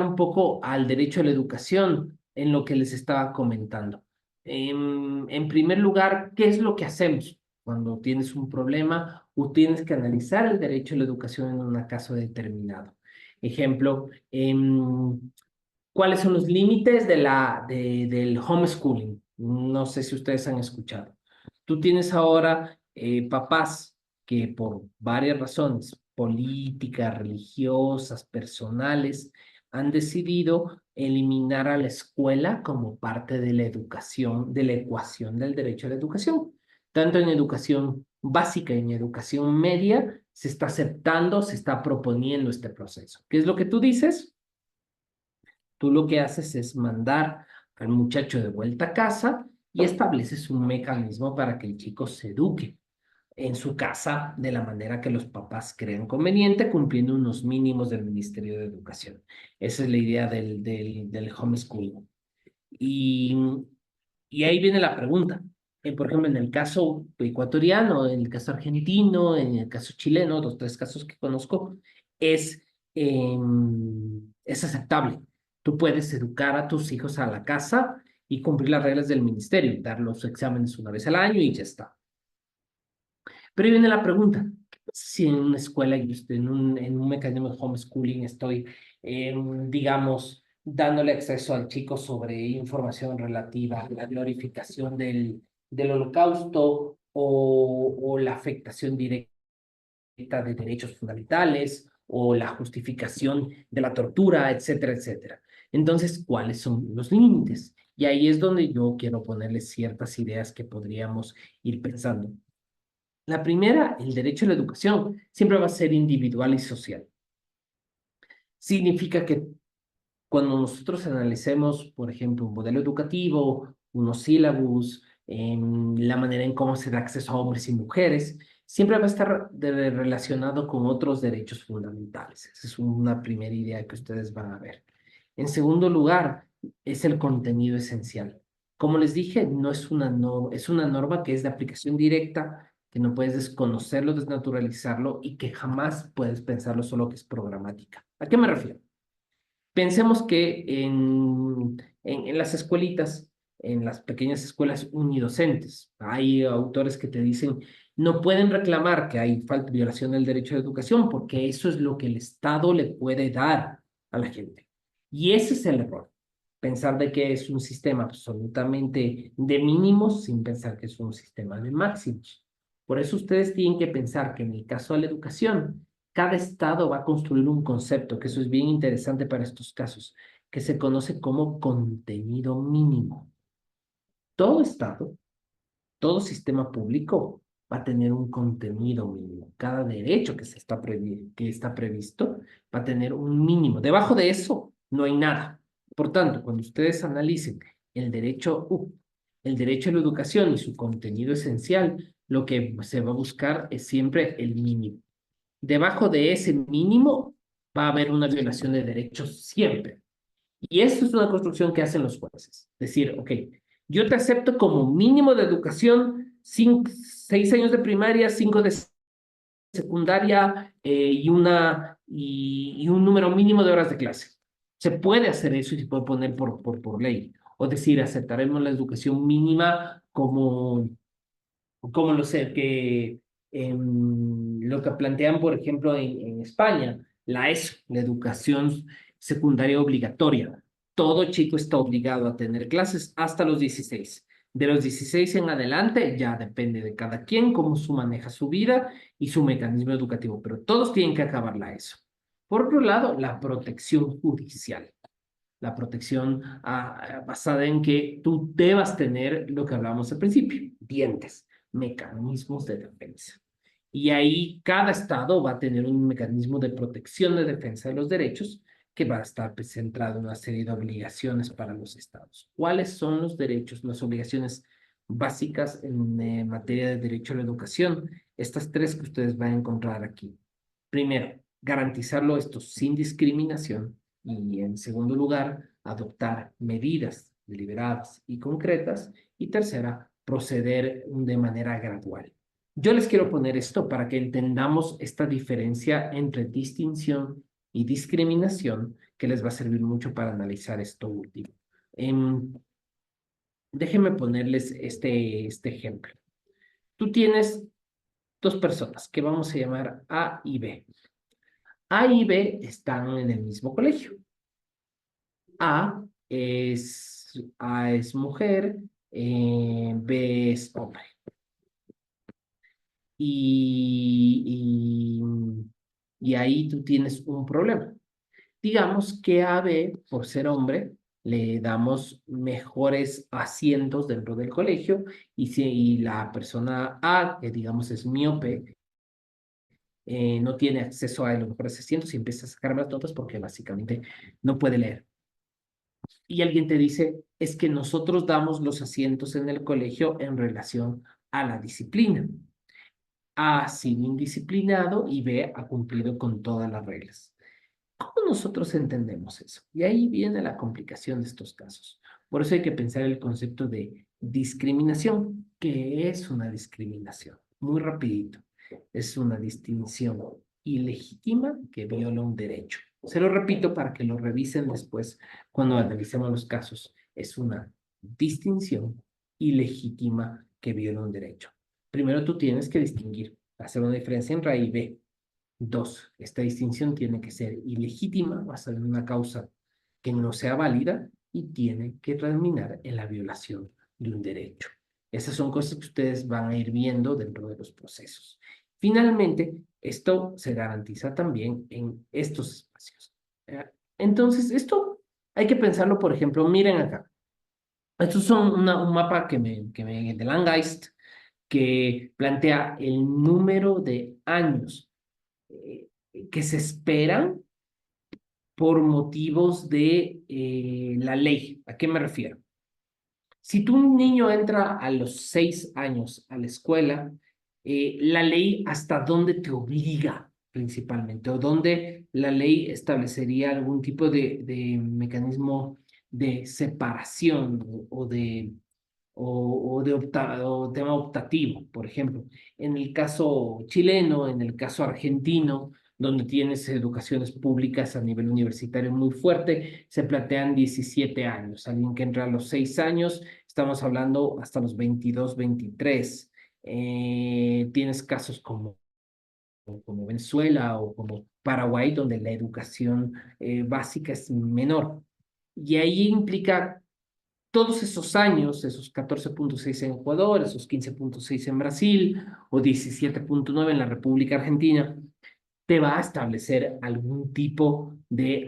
un poco al derecho a la educación en lo que les estaba comentando. En primer lugar, ¿qué es lo que hacemos cuando tienes un problema o tienes que analizar el derecho a la educación en un caso determinado? Ejemplo, ¿cuáles son los límites del homeschooling? No sé si ustedes han escuchado. Tú tienes ahora papás que por varias razones, políticas, religiosas, personales, han decidido eliminar a la escuela como parte de la educación, de la ecuación del derecho a la educación. Tanto en educación básica y en educación media se está aceptando, se está proponiendo este proceso. ¿Qué es lo que tú dices? Tú lo que haces es mandar al muchacho de vuelta a casa y estableces un mecanismo para que el chico se eduque en su casa de la manera que los papás crean conveniente, cumpliendo unos mínimos del Ministerio de Educación. Esa es la idea del homeschooling. Y, y ahí viene la pregunta. Por ejemplo, en el caso ecuatoriano, en el caso argentino, en el caso chileno, los tres casos que conozco, es, es aceptable. Tú puedes educar a tus hijos a la casa y cumplir las reglas del ministerio, dar los exámenes una vez al año y ya está. Pero ahí viene la pregunta, si en una escuela, yo estoy en un mecanismo de homeschooling, estoy, digamos, dándole acceso al chico sobre información relativa a la glorificación del holocausto o la afectación directa de derechos fundamentales o la justificación de la tortura, etcétera, etcétera. Entonces, ¿cuáles son los límites? Y ahí es donde yo quiero ponerles ciertas ideas que podríamos ir pensando. La primera, el derecho a la educación, siempre va a ser individual y social. Significa que cuando nosotros analicemos, por ejemplo, un modelo educativo, unos sílabus, la manera en cómo se da acceso a hombres y mujeres, siempre va a estar relacionado con otros derechos fundamentales. Esa es una primera idea que ustedes van a ver. En segundo lugar, es el contenido esencial. Como les dije, no es una norma, es una norma que es de aplicación directa, que no puedes desconocerlo, desnaturalizarlo y que jamás puedes pensarlo solo que es programática. ¿A qué me refiero? Pensemos que en las escuelitas, en las pequeñas escuelas unidocentes, hay autores que te dicen, No pueden reclamar que hay falta, violación del derecho a la educación porque eso es lo que el Estado le puede dar a la gente. Y ese es el error. Pensar de que es un sistema absolutamente de mínimos sin pensar que es un sistema de máximos. Por eso ustedes tienen que pensar que en el caso de la educación, cada Estado va a construir un concepto, que eso es bien interesante para estos casos, que se conoce como contenido mínimo. Todo Estado, todo sistema público va a tener un contenido mínimo. Cada derecho que está previsto va a tener un mínimo. Debajo de eso no hay nada. Por tanto, cuando ustedes analicen el derecho a la educación y su contenido esencial, lo que se va a buscar es siempre el mínimo. Debajo de ese mínimo va a haber una violación de derechos siempre. Y eso es una construcción que hacen los jueces. Decir, ok, yo te acepto como mínimo de educación 6 años de primaria, 5 de secundaria y un número mínimo de horas de clase. Se puede hacer eso y se puede poner por ley. O decir, aceptaremos la educación mínima como lo sé, lo que plantean, por ejemplo, en España, la ESO, la educación secundaria obligatoria. Todo chico está obligado a tener clases hasta los 16. De los 16 en adelante ya depende de cada quien cómo su maneja su vida y su mecanismo educativo, pero todos tienen que acabar la ESO. Por otro lado, la protección judicial, la protección basada en que tú debas tener lo que hablábamos al principio, dientes, mecanismos de defensa. Y ahí cada estado va a tener un mecanismo de protección de defensa de los derechos que va a estar centrado en una serie de obligaciones para los estados. ¿Cuáles son los derechos, las obligaciones básicas en materia de derecho a la educación? Estas tres que ustedes van a encontrar aquí. Primero, garantizarlo esto sin discriminación y en segundo lugar, adoptar medidas deliberadas y concretas y tercera, proceder de manera gradual. Yo les quiero poner esto para que entendamos esta diferencia entre distinción y discriminación que les va a servir mucho para analizar esto último. Déjenme ponerles este ejemplo. Tú tienes dos personas que vamos a llamar A y B. A y B están en el mismo colegio. A es mujer, B es hombre. Y, y ahí tú tienes un problema. Digamos que a B, por ser hombre, le damos mejores asientos dentro del colegio y si la persona A, que digamos es miope, no tiene acceso a los mejores asientos y empieza a sacar más notas porque básicamente no puede leer. Y alguien te dice, es que nosotros damos los asientos en el colegio en relación a la disciplina. A ha sido indisciplinado y B ha cumplido con todas las reglas. ¿Cómo nosotros entendemos eso? Y ahí viene la complicación de estos casos. Por eso hay que pensar el concepto de discriminación. ¿Qué es una discriminación? Muy rapidito. Es una distinción ilegítima que viola un derecho. Se lo repito para que lo revisen después cuando analicemos los casos. Es una distinción ilegítima que viola un derecho. Primero tú tienes que distinguir, hacer una diferencia entre A y B. Dos, esta distinción tiene que ser ilegítima, basada en una causa que no sea válida y tiene que terminar en la violación de un derecho. Esas son cosas que ustedes van a ir viendo dentro de los procesos. Finalmente, esto se garantiza también en estos espacios. Entonces, esto hay que pensarlo, por ejemplo, miren acá. Estos son un mapa de Langgeist que plantea el número de años eh, que se esperan por motivos de la ley. ¿A qué me refiero? Si tu niño entra a los 6 años a la escuela, la ley hasta dónde te obliga principalmente, o dónde la ley establecería algún tipo de mecanismo de separación o tema optativo, por ejemplo. En el caso chileno, en el caso argentino, donde tienes educaciones públicas a nivel universitario muy fuerte, se plantean 17 años. Alguien que entra a los 6 años, estamos hablando hasta los 22, 23. Tienes casos como Venezuela o como Paraguay, donde la educación básica es menor. Y ahí implica todos esos años, esos 14,6 en Ecuador, esos 15,6 en Brasil o 17,9 en la República Argentina, te va a establecer algún tipo de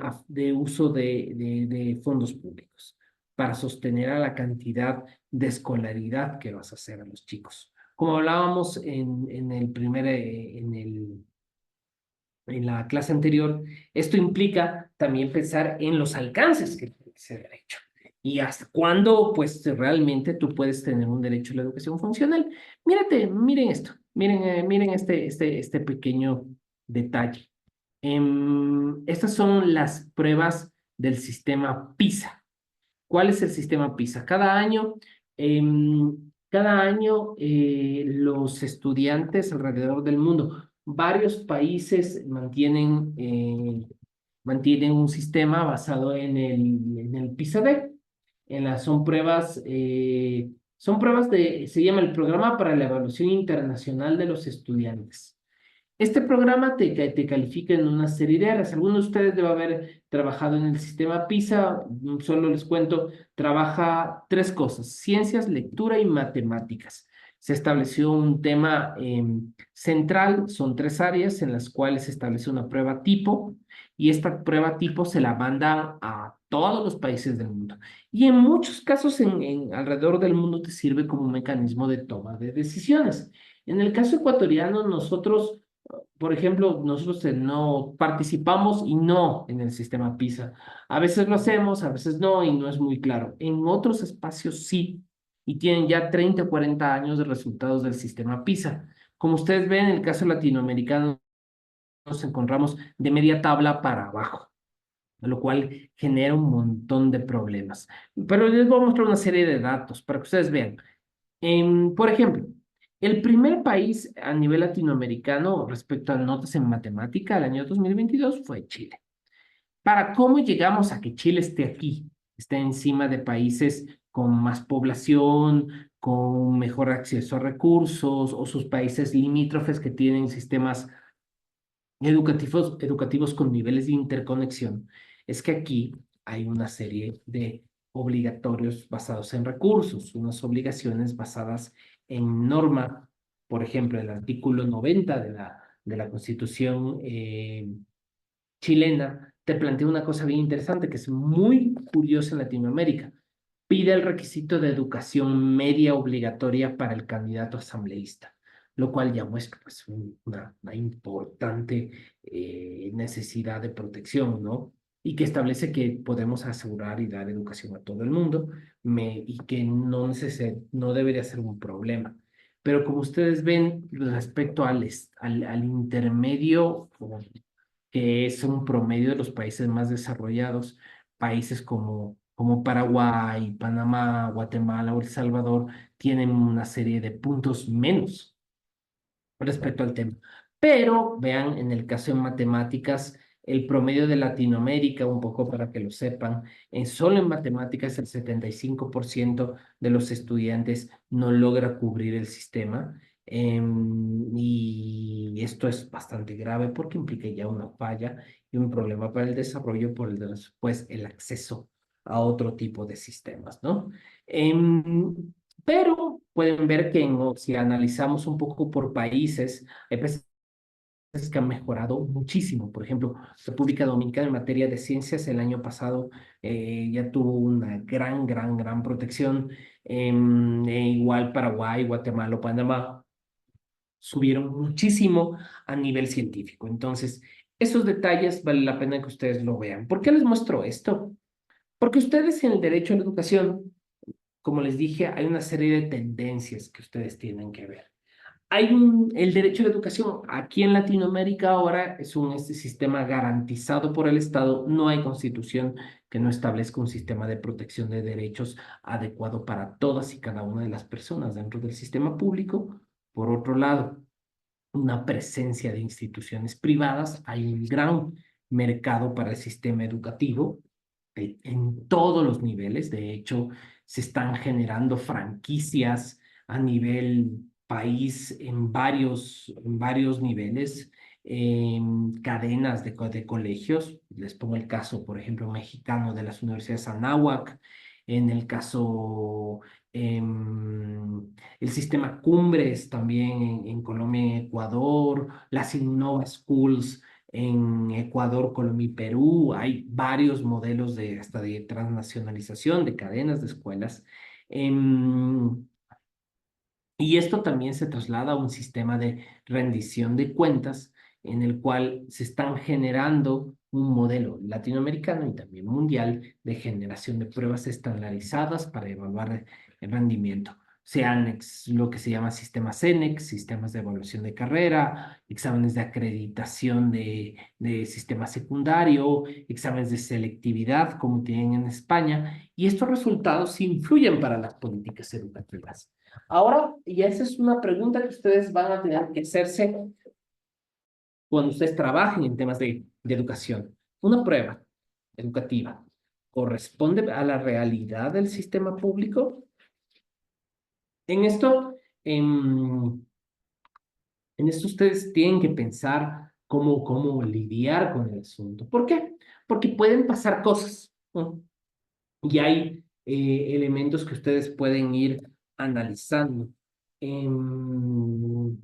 uso de fondos públicos para sostener a la cantidad de escolaridad que vas a hacer a los chicos. Como hablábamos en la clase anterior, esto implica también pensar en los alcances que tiene ese derecho y hasta cuándo, pues, realmente tú puedes tener un derecho a la educación funcional. Miren esto, miren este pequeño detalle. Estas son las pruebas del sistema PISA. ¿Cuál es el sistema PISA? Cada año los estudiantes alrededor del mundo, varios países mantienen un sistema basado en el PISA-D. Se llama el Programa para la Evaluación Internacional de los Estudiantes. Este programa te califica en una serie de áreas. Algunos de ustedes deben haber trabajado en el sistema PISA. Solo les cuento, trabaja tres cosas: ciencias, lectura y matemáticas. Se estableció un tema central, son tres áreas en las cuales se establece una prueba tipo y esta prueba tipo se la mandan a todos los países del mundo. Y en muchos casos alrededor del mundo te sirve como un mecanismo de toma de decisiones. En el caso ecuatoriano, por ejemplo, nosotros no participamos y no en el sistema PISA. A veces lo hacemos, a veces no, y no es muy claro. En otros espacios sí, y tienen ya 30 o 40 años de resultados del sistema PISA. Como ustedes ven, en el caso latinoamericano nos encontramos de media tabla para abajo, lo cual genera un montón de problemas. Pero les voy a mostrar una serie de datos para que ustedes vean. Por ejemplo, el primer país a nivel latinoamericano respecto a notas en matemática el año 2022 fue Chile. ¿Para cómo llegamos a que Chile esté aquí? Esté encima de países con más población, con mejor acceso a recursos o sus países limítrofes que tienen sistemas educativos con niveles de interconexión. Es que aquí hay una serie de obligatorios basados en recursos, unas obligaciones basadas en norma. Por ejemplo, el artículo 90 de la Constitución chilena te plantea una cosa bien interesante que es muy curiosa en Latinoamérica. Pide el requisito de educación media obligatoria para el candidato asambleísta, lo cual ya muestra, pues, una importante necesidad de protección, ¿no? Y que establece que podemos asegurar y dar educación a todo el mundo, y que no debería ser un problema. Pero como ustedes ven, respecto al intermedio, que es un promedio de los países más desarrollados, países como Paraguay, Panamá, Guatemala o El Salvador, tienen una serie de puntos menos respecto al tema. Pero vean, en el caso de matemáticas, el promedio de Latinoamérica, un poco para que lo sepan, solo en matemáticas el 75% de los estudiantes no logra cubrir el sistema. Y esto es bastante grave porque implica ya una falla y un problema para el desarrollo por después el acceso a otro tipo de sistemas, ¿no? Em, pero pueden ver que si analizamos un poco por países, hay países que han mejorado muchísimo. Por ejemplo, República Dominicana en materia de ciencias el año pasado ya tuvo una gran protección. Igual Paraguay, Guatemala o Panamá subieron muchísimo a nivel científico. Entonces, esos detalles vale la pena que ustedes lo vean. ¿Por qué les muestro esto? Porque ustedes en el derecho a la educación, como les dije, hay una serie de tendencias que ustedes tienen que ver. El derecho a la educación aquí en Latinoamérica ahora es este sistema garantizado por el Estado. No hay constitución que no establezca un sistema de protección de derechos adecuado para todas y cada una de las personas dentro del sistema público. Por otro lado, una presencia de instituciones privadas. Hay un gran mercado para el sistema educativo en todos los niveles. De hecho, se están generando franquicias a nivel país en varios niveles, cadenas de colegios. Les pongo el caso, por ejemplo, mexicano de las universidades Anáhuac, en el caso, el sistema Cumbres también en Colombia y Ecuador, las Innova Schools en Ecuador, Colombia y Perú. Hay varios modelos de hasta de transnacionalización de cadenas de escuelas. Em, y esto también se traslada a un sistema de rendición de cuentas en el cual se están generando un modelo latinoamericano y también mundial de generación de pruebas estandarizadas para evaluar el rendimiento. Sean lo que se llama sistemas CENEX, sistemas de evaluación de carrera, exámenes de acreditación de sistema secundario, exámenes de selectividad como tienen en España, y estos resultados influyen para las políticas educativas. Ahora, y esa es una pregunta que ustedes van a tener que hacerse cuando ustedes trabajen en temas de educación. Una prueba educativa corresponde a la realidad del sistema público. En esto, en esto ustedes tienen que pensar cómo lidiar con el asunto. ¿Por qué? Porque pueden pasar cosas, ¿no? Y hay elementos que ustedes pueden ir analizando. Em,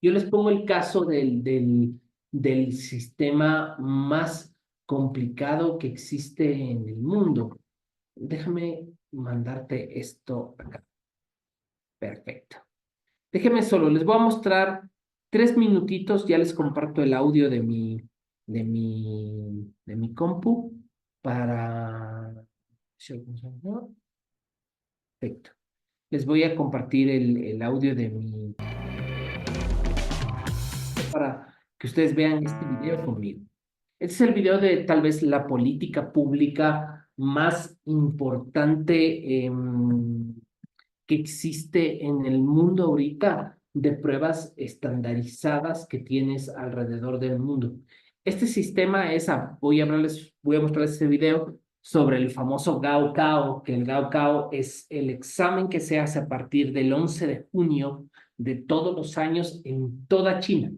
yo les pongo el caso del sistema más complicado que existe en el mundo. Déjame mandarte esto acá. Perfecto. Déjenme solo, les voy a mostrar 3 minutitos, ya les comparto el audio de mi compu para... Perfecto. Les voy a compartir el audio para que ustedes vean este video conmigo. Este es el video de tal vez la política pública más importante que existe en el mundo ahorita de pruebas estandarizadas que tienes alrededor del mundo. Este sistema es, voy a mostrarles este video sobre el famoso Gaokao, que el Gaokao es el examen que se hace a partir del 11 de junio de todos los años en toda China.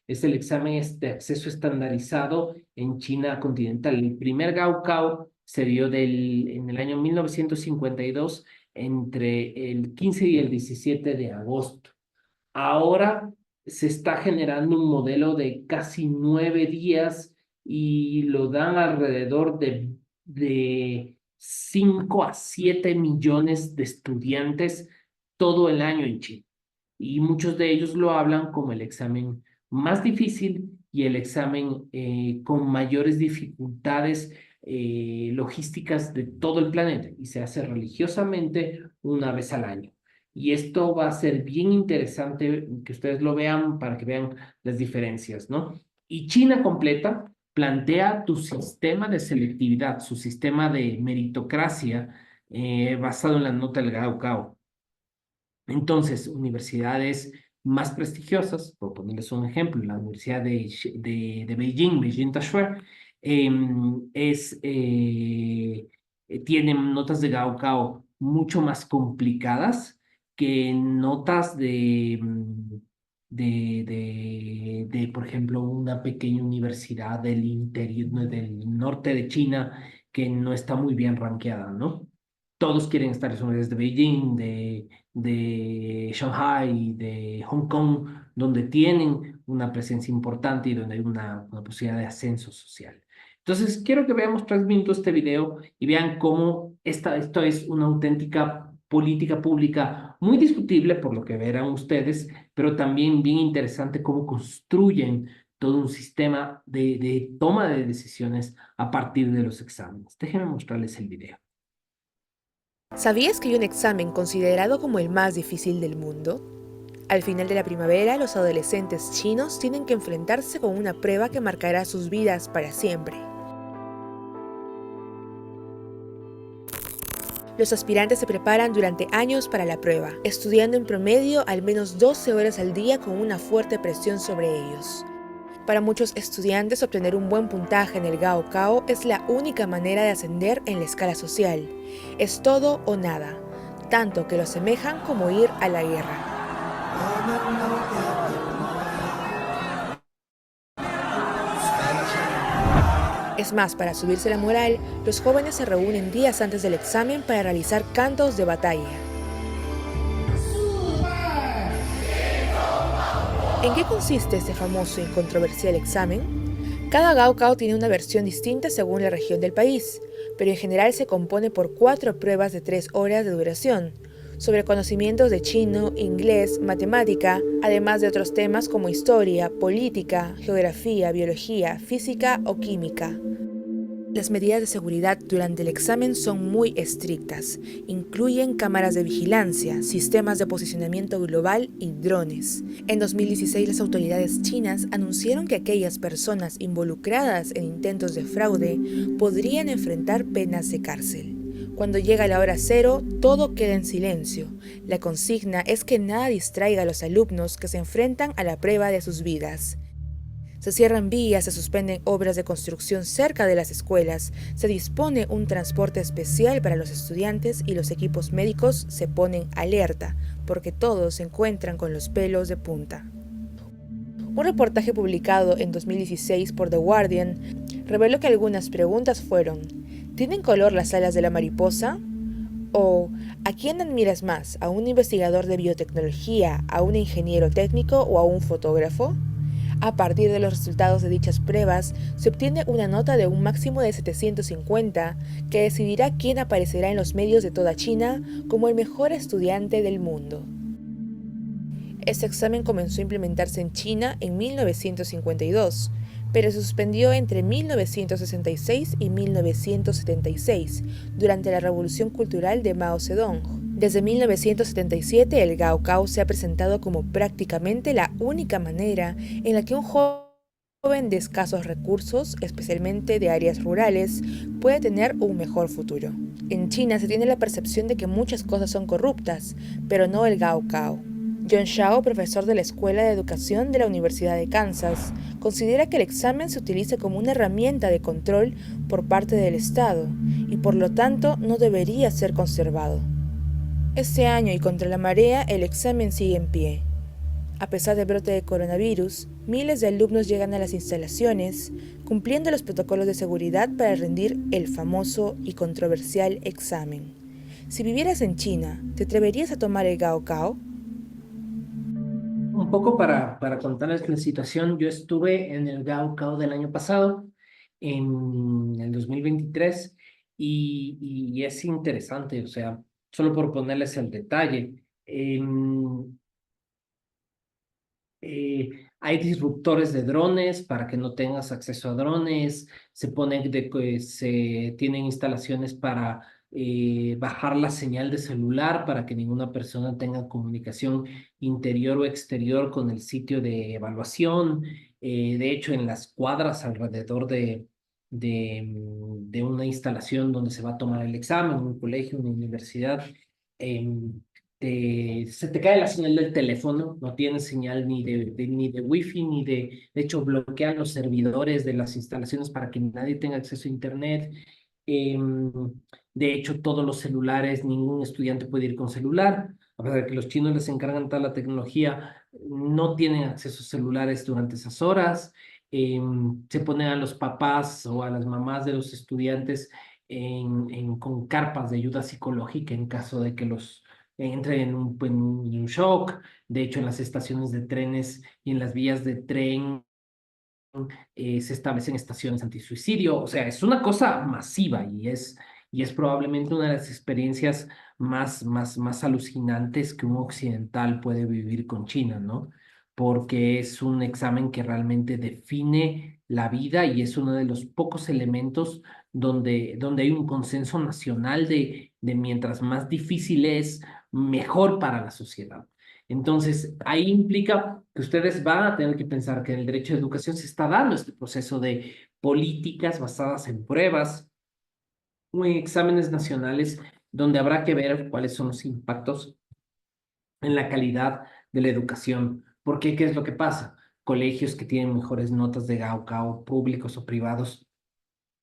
Es el examen de acceso estandarizado en China continental. El primer Gaokao se dio en el año 1952 entre el 15 y el 17 de agosto. Ahora se está generando un modelo de casi 9 días y lo dan alrededor de 5 a 7 millones de estudiantes todo el año en China. Y muchos de ellos lo hablan como el examen más difícil y el examen con mayores dificultades logísticas de todo el planeta y se hace religiosamente una vez al año. Y esto va a ser bien interesante que ustedes lo vean para que vean las diferencias, ¿no? Y China completa plantea tu sistema de selectividad, su sistema de meritocracia basado en la nota del Gaokao. Entonces, universidades más prestigiosas, por ponerles un ejemplo, la Universidad de Beijing, Beijing Tashore, tienen notas de Gaokao mucho más complicadas que notas por ejemplo, una pequeña universidad del interior, del norte de China que no está muy bien rankeada, ¿no? Todos quieren estar en las universidades de Beijing, de Shanghai, de Hong Kong, donde tienen una presencia importante y donde hay una posibilidad de ascenso social. Entonces, quiero que veamos 3 minutos este video y vean cómo esto es una auténtica política pública muy discutible por lo que verán ustedes, pero también bien interesante cómo construyen todo un sistema de toma de decisiones a partir de los exámenes. Déjenme mostrarles el video. ¿Sabías que hay un examen considerado como el más difícil del mundo? Al final de la primavera, los adolescentes chinos tienen que enfrentarse con una prueba que marcará sus vidas para siempre. Los aspirantes se preparan durante años para la prueba, estudiando en promedio al menos 12 horas al día con una fuerte presión sobre ellos. Para muchos estudiantes, obtener un buen puntaje en el Gaokao es la única manera de ascender en la escala social. Es todo o nada, tanto que lo asemejan como ir a la guerra. Es más, para subirse la moral, los jóvenes se reúnen días antes del examen para realizar cantos de batalla. ¿En qué consiste este famoso y controversial examen? Cada Gaokao tiene una versión distinta según la región del país, pero en general se compone por 4 pruebas de 3 horas de duración, sobre conocimientos de chino, inglés, matemática, además de otros temas como historia, política, geografía, biología, física o química. Las medidas de seguridad durante el examen son muy estrictas. Incluyen cámaras de vigilancia, sistemas de posicionamiento global y drones. En 2016, las autoridades chinas anunciaron que aquellas personas involucradas en intentos de fraude podrían enfrentar penas de cárcel. Cuando llega la hora cero, todo queda en silencio. La consigna es que nada distraiga a los alumnos que se enfrentan a la prueba de sus vidas. Se cierran vías, se suspenden obras de construcción cerca de las escuelas, se dispone un transporte especial para los estudiantes y los equipos médicos se ponen alerta, porque todos se encuentran con los pelos de punta. Un reportaje publicado en 2016 por The Guardian reveló que algunas preguntas fueron: ¿tienen color las alas de la mariposa? ¿O a quién admiras más? ¿A un investigador de biotecnología, a un ingeniero técnico o a un fotógrafo? A partir de los resultados de dichas pruebas, se obtiene una nota de un máximo de 750 que decidirá quién aparecerá en los medios de toda China como el mejor estudiante del mundo. Este examen comenzó a implementarse en China en 1952, pero se suspendió entre 1966 y 1976, durante la Revolución Cultural de Mao Zedong. Desde 1977, el Gaokao se ha presentado como prácticamente la única manera en la que un joven de escasos recursos, especialmente de áreas rurales, puede tener un mejor futuro. En China se tiene la percepción de que muchas cosas son corruptas, pero no el Gaokao. John Shao, profesor de la Escuela de Educación de la Universidad de Kansas, considera que el examen se utiliza como una herramienta de control por parte del Estado y por lo tanto no debería ser conservado. Este año y contra la marea, el examen sigue en pie. A pesar del brote de coronavirus, miles de alumnos llegan a las instalaciones, cumpliendo los protocolos de seguridad para rendir el famoso y controversial examen. Si vivieras en China, ¿te atreverías a tomar el Gaokao? Un poco para contarles la situación, yo estuve en el Gaokao del año pasado, en el 2023, y es interesante, o sea, solo por ponerles el detalle. Hay disruptores de drones para que no tengas acceso a drones, se tienen instalaciones para bajar la señal de celular para que ninguna persona tenga comunicación interior o exterior con el sitio de evaluación. De hecho, en las cuadras alrededor de una instalación donde se va a tomar el examen, un colegio, una universidad, em, se te cae la señal del teléfono, no tienes señal ni de wifi, de hecho bloquean los servidores de las instalaciones para que nadie tenga acceso a internet. Em, de hecho, todos los celulares, ningún estudiante puede ir con celular, a pesar de que los chinos les encargan toda la tecnología, no tienen acceso a celulares durante esas horas. Se ponen a los papás o a las mamás de los estudiantes con carpas de ayuda psicológica en caso de que los entre en un shock. De hecho, en las estaciones de trenes y en las vías de tren se establecen estaciones antisuicidio. O sea, es una cosa masiva y es probablemente una de las experiencias más alucinantes que un occidental puede vivir con China, ¿no? Porque es un examen que realmente define la vida y es uno de los pocos elementos donde hay un consenso nacional de mientras más difícil es, mejor para la sociedad. Entonces, ahí implica que ustedes van a tener que pensar que en el derecho de educación se está dando este proceso de políticas basadas en pruebas o en exámenes nacionales donde habrá que ver cuáles son los impactos en la calidad de la educación. Porque, ¿qué es lo que pasa? Colegios que tienen mejores notas de Gaokao, públicos o privados,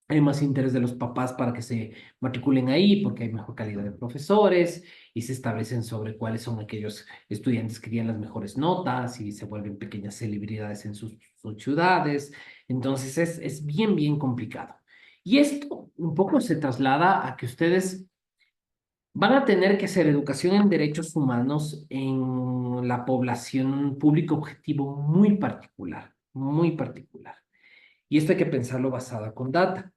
Hay más interés de los papás para que se matriculen ahí porque hay mejor calidad de profesores y se establecen sobre cuáles son aquellos estudiantes que tienen las mejores notas y se vuelven pequeñas celebridades en sus ciudades. Entonces es bien, bien complicado. Y esto un poco se traslada a que ustedes van a tener que hacer educación en derechos humanos en la población público objetivo muy particular, muy particular. Y esto hay que pensarlo basada con data.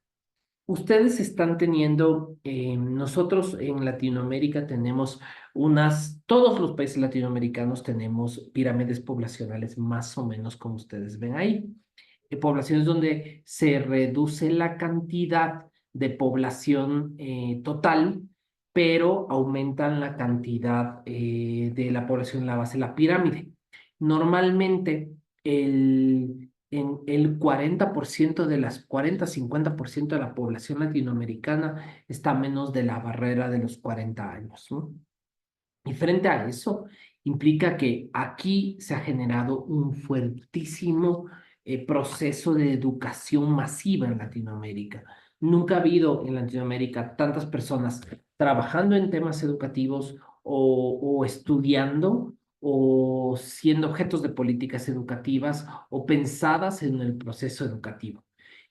Ustedes están teniendo, nosotros en Latinoamérica tenemos todos los países latinoamericanos tenemos pirámides poblacionales más o menos como ustedes ven ahí. Poblaciones donde se reduce la cantidad de población total, pero aumentan la cantidad de la población en la base de la pirámide. Normalmente, en el 40% de las 40-50% de la población latinoamericana está a menos de la barrera de los 40 años, ¿no? Y frente a eso, implica que aquí se ha generado un fuertísimo proceso de educación masiva en Latinoamérica. Nunca ha habido en Latinoamérica tantas personas trabajando en temas educativos o estudiando o siendo objetos de políticas educativas o pensadas en el proceso educativo.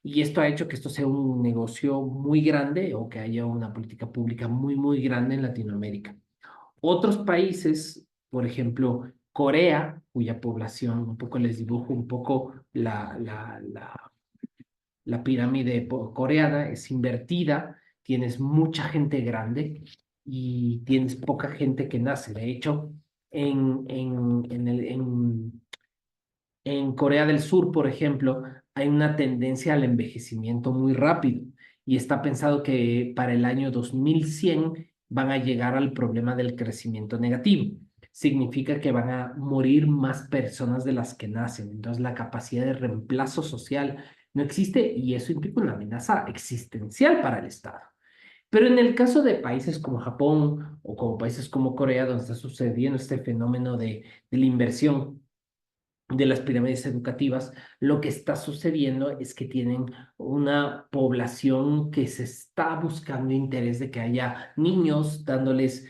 Y esto ha hecho que esto sea un negocio muy grande o que haya una política pública muy, muy grande en Latinoamérica. Otros países, por ejemplo, Corea, cuya población, un poco les dibujo un poco la pirámide coreana, es invertida, tienes mucha gente grande y tienes poca gente que nace. De hecho, en Corea del Sur, por ejemplo, hay una tendencia al envejecimiento muy rápido y está pensado que para el año 2100 van a llegar al problema del crecimiento negativo. Significa que van a morir más personas de las que nacen. Entonces, la capacidad de reemplazo social no existe y eso implica una amenaza existencial para el Estado. Pero en el caso de países como Japón o como países como Corea, donde está sucediendo este fenómeno de la inversión de las pirámides educativas, lo que está sucediendo es que tienen una población que se está buscando interés de que haya niños dándoles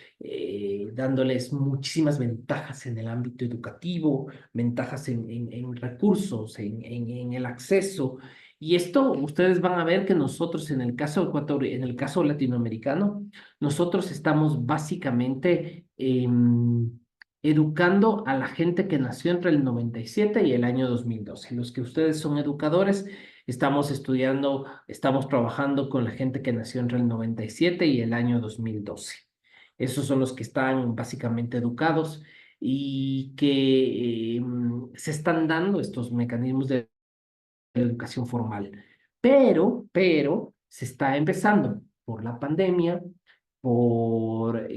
muchísimas ventajas en el ámbito educativo, ventajas en recursos, en el acceso. Y esto ustedes van a ver que nosotros en el caso en el caso latinoamericano, nosotros estamos básicamente educando a la gente que nació entre el 97 y el año 2012. Los que ustedes son educadores, estamos estudiando, estamos trabajando con la gente que nació entre el 97 y el año 2012. Esos son los que están básicamente educados y que se están dando estos mecanismos de educación formal. Pero se está empezando por la pandemia, por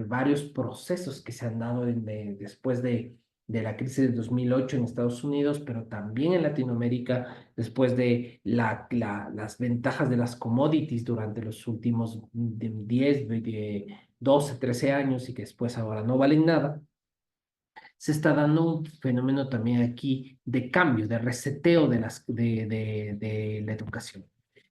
varios procesos que se han dado después de la crisis de 2008 en Estados Unidos, pero también en Latinoamérica, después de las ventajas de las commodities durante los últimos 10, 12, 13 años y que después ahora no valen nada. Se está dando un fenómeno también aquí de cambio, de reseteo de la educación.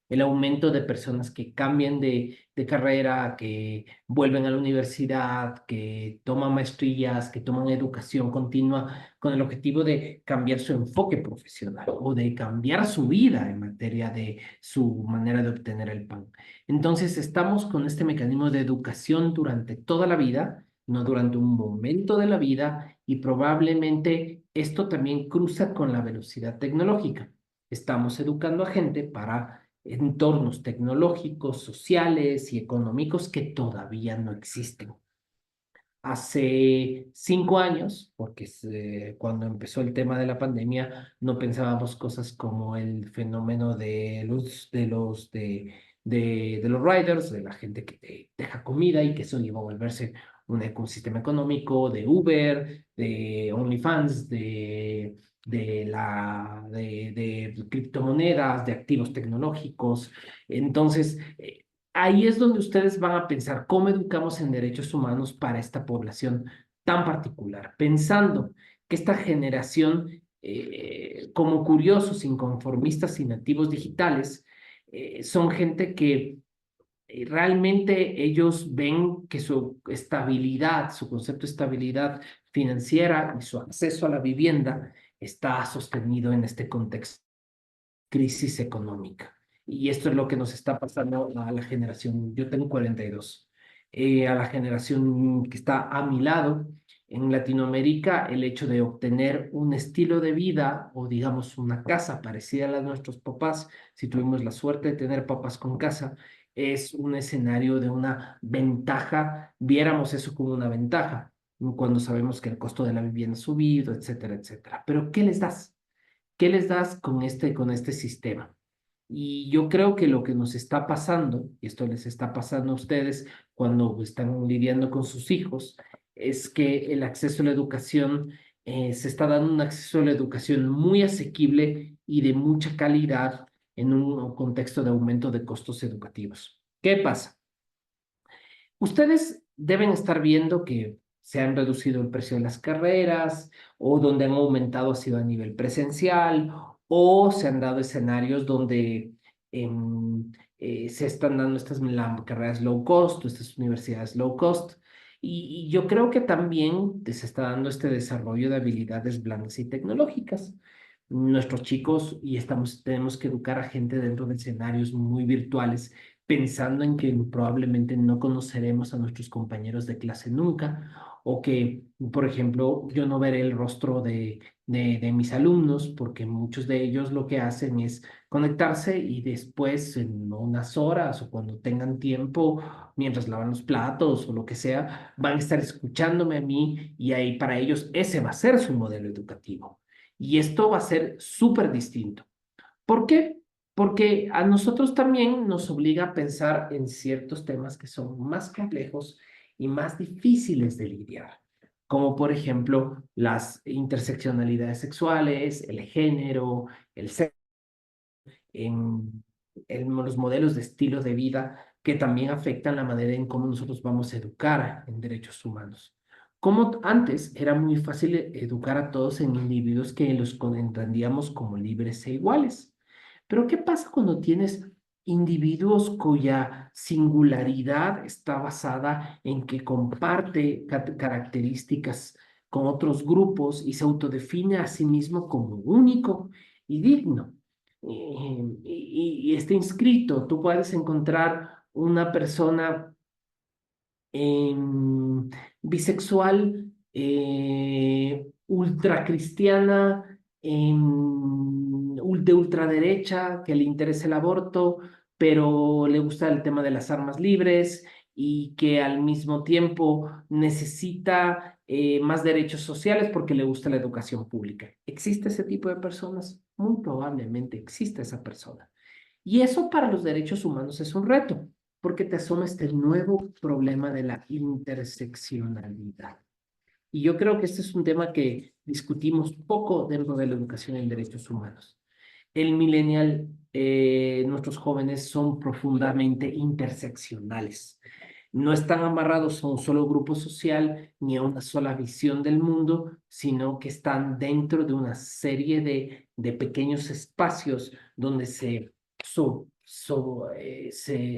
El aumento de personas que cambian de carrera, que vuelven a la universidad, que toman maestrías, que toman educación continua con el objetivo de cambiar su enfoque profesional o de cambiar su vida en materia de su manera de obtener el pan. Entonces, estamos con este mecanismo de educación durante toda la vida, no durante un momento de la vida, y probablemente esto también cruza con la velocidad tecnológica. Estamos educando a gente para entornos tecnológicos, sociales y económicos que todavía no existen. Hace 5 años, porque cuando empezó el tema de la pandemia, no pensábamos cosas como el fenómeno de los riders, de la gente que te deja comida y que eso iba a volverse un ecosistema económico, de Uber, de OnlyFans, de criptomonedas, de activos tecnológicos. Entonces, ahí es donde ustedes van a pensar cómo educamos en derechos humanos para esta población tan particular, pensando que esta generación, como curiosos, inconformistas y nativos digitales, son gente que realmente ellos ven que su estabilidad, su concepto de estabilidad financiera y su acceso a la vivienda está sostenido en este contexto crisis económica. Y esto es lo que nos está pasando a la generación, yo tengo 42, a la generación que está a mi lado. En Latinoamérica, el hecho de obtener un estilo de vida o digamos una casa parecida a la de nuestros papás, si tuvimos la suerte de tener papás con casa, es un escenario de una ventaja, viéramos eso como una ventaja, cuando sabemos que el costo de la vivienda ha subido, etcétera, etcétera. Pero ¿qué les das? ¿Qué les das con este sistema? Y yo creo que lo que nos está pasando, y esto les está pasando a ustedes cuando están lidiando con sus hijos, es que el acceso a la educación, se está dando un acceso a la educación muy asequible y de mucha calidad en un contexto de aumento de costos educativos. ¿Qué pasa? Ustedes deben estar viendo que se han reducido el precio de las carreras o donde han aumentado ha sido a nivel presencial o se han dado escenarios donde se están dando carreras low cost o estas universidades low cost. Y yo creo que también se está dando este desarrollo de habilidades blandas y tecnológicas. Nuestros chicos, y tenemos que educar a gente dentro de escenarios muy virtuales pensando en que probablemente no conoceremos a nuestros compañeros de clase nunca, o que, por ejemplo, yo no veré el rostro de mis alumnos, porque muchos de ellos lo que hacen es conectarse y después, en unas horas o cuando tengan tiempo, mientras lavan los platos o lo que sea, van a estar escuchándome a mí y ahí para ellos ese va a ser su modelo educativo. Y esto va a ser súper distinto. ¿Por qué? Porque a nosotros también nos obliga a pensar en ciertos temas que son más complejos y más difíciles de lidiar, como por ejemplo las interseccionalidades sexuales, el género, el sexo, en los modelos de estilo de vida que también afectan la manera en cómo nosotros vamos a educar en derechos humanos. Como antes era muy fácil educar a todos en individuos que entendíamos como libres e iguales. Pero ¿qué pasa cuando tienes individuos cuya singularidad está basada en que comparte características con otros grupos y se autodefine a sí mismo como único y digno? Y esté inscrito, tú puedes encontrar una persona bisexual, ultracristiana, de ultraderecha, que le interesa el aborto, pero le gusta el tema de las armas libres y que al mismo tiempo necesita más derechos sociales porque le gusta la educación pública. ¿Existe ese tipo de personas? Muy probablemente existe esa persona. Y eso para los derechos humanos es un reto, porque te asoma este nuevo problema de la interseccionalidad. Y yo creo que este es un tema que discutimos poco dentro de la educación en derechos humanos. El millennial, nuestros jóvenes son profundamente interseccionales. No están amarrados a un solo grupo social ni a una sola visión del mundo, sino que están dentro de una serie de pequeños espacios donde se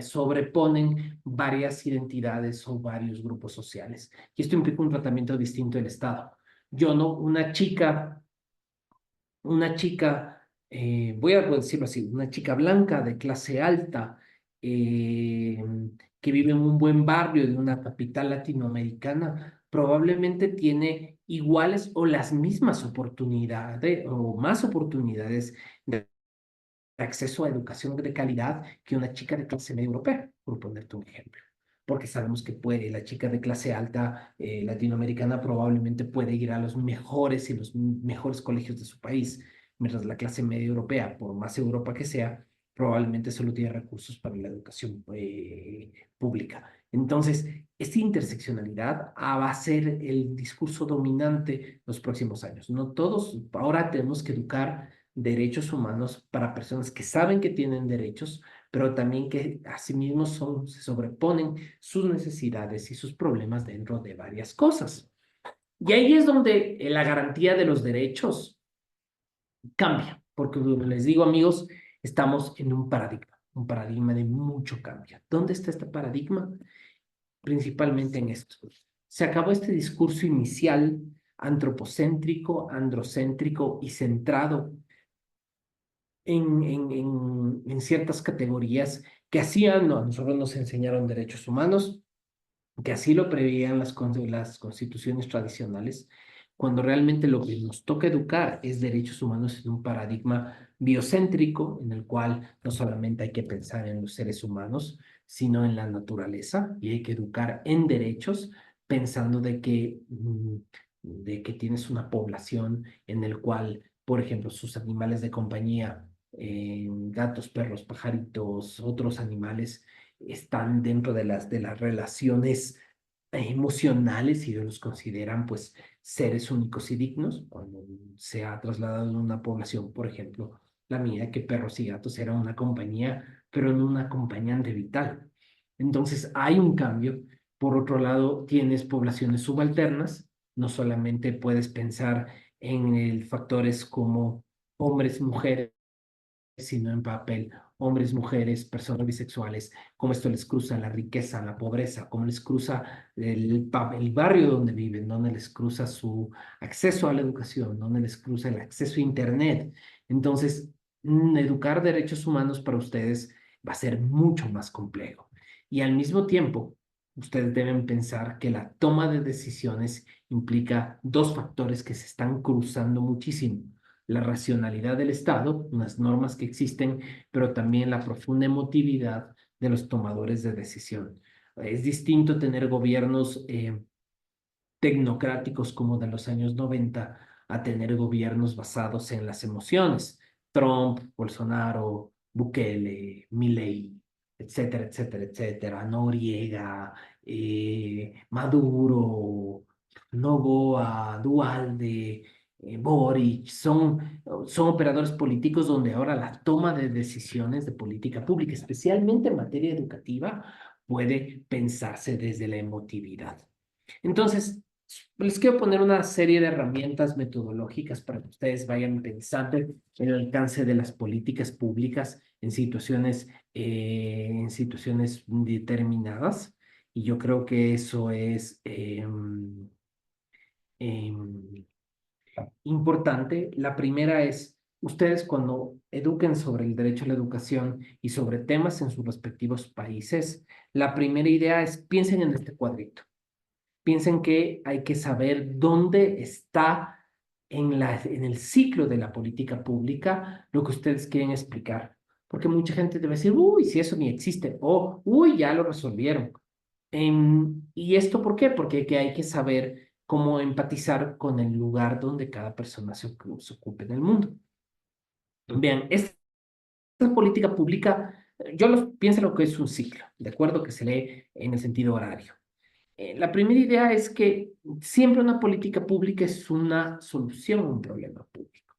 sobreponen varias identidades o varios grupos sociales. Y esto implica un tratamiento distinto del Estado. Yo no, voy a decirlo así, una chica blanca de clase alta, eh, que vive en un buen barrio de una capital latinoamericana, probablemente tiene iguales o las mismas oportunidades o más oportunidades de acceso a educación de calidad que una chica de clase media europea, por ponerte un ejemplo. Porque sabemos que puede, la chica de clase alta latinoamericana probablemente puede ir a los mejores y los mejores colegios de su país, mientras la clase media europea, por más Europa que sea, probablemente solo tiene recursos para la educación pública. Entonces, esta interseccionalidad va a ser el discurso dominante los próximos años. No todos, ahora tenemos que educar derechos humanos para personas que saben que tienen derechos, pero también que asimismo se sobreponen sus necesidades y sus problemas dentro de varias cosas. Y ahí es donde la garantía de los derechos cambia, porque como les digo, amigos, estamos en un paradigma. un paradigma de mucho cambio. ¿Dónde está este paradigma? Principalmente en esto. Se acabó este discurso inicial antropocéntrico, androcéntrico y centrado en ciertas categorías que hacían, no, a nosotros nos enseñaron derechos humanos, que así lo preveían las constituciones tradicionales, cuando realmente lo que nos toca educar es derechos humanos en un paradigma biocéntrico, en el cual no solamente hay que pensar en los seres humanos, sino en la naturaleza, y hay que educar en derechos, pensando de que tienes una población en el cual, por ejemplo, sus animales de compañía, gatos, perros, pajaritos, otros animales, están dentro de las relaciones emocionales y los consideran pues seres únicos y dignos. Cuando se ha trasladado en una población, por ejemplo, la mía, que perros y gatos eran una compañía, pero no un acompañante vital. Entonces hay un cambio. Por otro lado, tienes poblaciones subalternas, no solamente puedes pensar en factores como hombres, mujeres, sino en papel, hombres, mujeres, personas bisexuales, cómo esto les cruza la riqueza, la pobreza, cómo les cruza el barrio donde viven, dónde les cruza su acceso a la educación, dónde les cruza el acceso a Internet. Entonces, educar derechos humanos para ustedes va a ser mucho más complejo. Y al mismo tiempo, ustedes deben pensar que la toma de decisiones implica dos factores que se están cruzando muchísimo: la racionalidad del Estado, unas normas que existen, pero también la profunda emotividad de los tomadores de decisión. Es distinto tener gobiernos tecnocráticos como de los años 90 a tener gobiernos basados en las emociones. Trump, Bolsonaro, Bukele, Milei, etcétera, etcétera, etcétera, Noriega, Maduro, Noboa, Dualde, Boric, son operadores políticos donde ahora la toma de decisiones de política pública, especialmente en materia educativa, puede pensarse desde la emotividad. Entonces, les quiero poner una serie de herramientas metodológicas para que ustedes vayan pensando en el alcance de las políticas públicas en situaciones determinadas. Y yo creo que eso es em, importante. La primera es, ustedes cuando eduquen sobre el derecho a la educación y sobre temas en sus respectivos países, la primera idea es piensen en este cuadrito. Piensen que hay que saber dónde está en el ciclo de la política pública lo que ustedes quieren explicar. Porque mucha gente debe decir, uy, si eso ni existe, o, uy, ya lo resolvieron. ¿Y esto por qué? Porque que hay que saber cómo empatizar con el lugar donde cada persona se ocupe en el mundo. Bien, esta política pública, pienso lo que es un ciclo, de acuerdo que se lee en el sentido horario. La primera idea es que siempre una política pública es una solución a un problema público.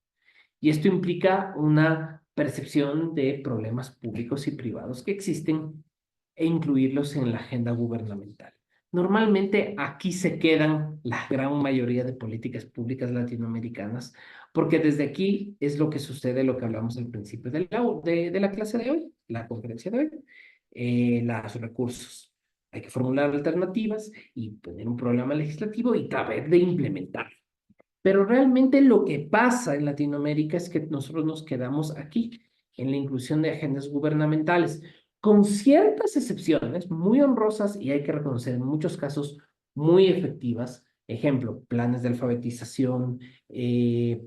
Y esto implica una percepción de problemas públicos y privados que existen e incluirlos en la agenda gubernamental. Normalmente aquí se quedan la gran mayoría de políticas públicas latinoamericanas, porque desde aquí es lo que sucede, lo que hablamos al principio de la clase de hoy, la conferencia de hoy, los recursos. Hay que formular alternativas y poner un programa legislativo y tratar de implementar. Pero realmente lo que pasa en Latinoamérica es que nosotros nos quedamos aquí, en la inclusión de agendas gubernamentales, con ciertas excepciones muy honrosas y hay que reconocer en muchos casos muy efectivas. Ejemplo, planes de alfabetización,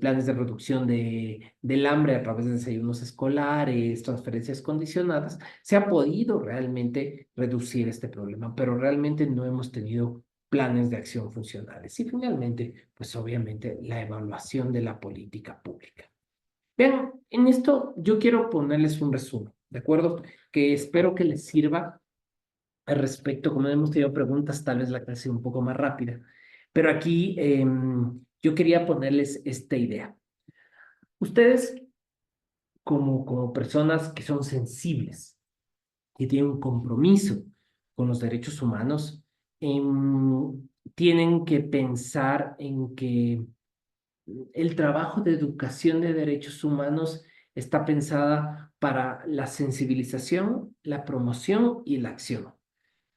planes de reducción del hambre a través de desayunos escolares, transferencias condicionadas. Se ha podido realmente reducir este problema, pero realmente no hemos tenido planes de acción funcionales. Y finalmente, pues obviamente la evaluación de la política pública. Vean, en esto yo quiero ponerles un resumen, ¿de acuerdo? Que espero que les sirva al respecto. Como hemos tenido preguntas, tal vez la clase sea un poco más rápida. Pero aquí yo quería ponerles esta idea. Ustedes, como personas que son sensibles, que tienen un compromiso con los derechos humanos, tienen que pensar en que el trabajo de educación de derechos humanos está pensada para la sensibilización, la promoción y la acción.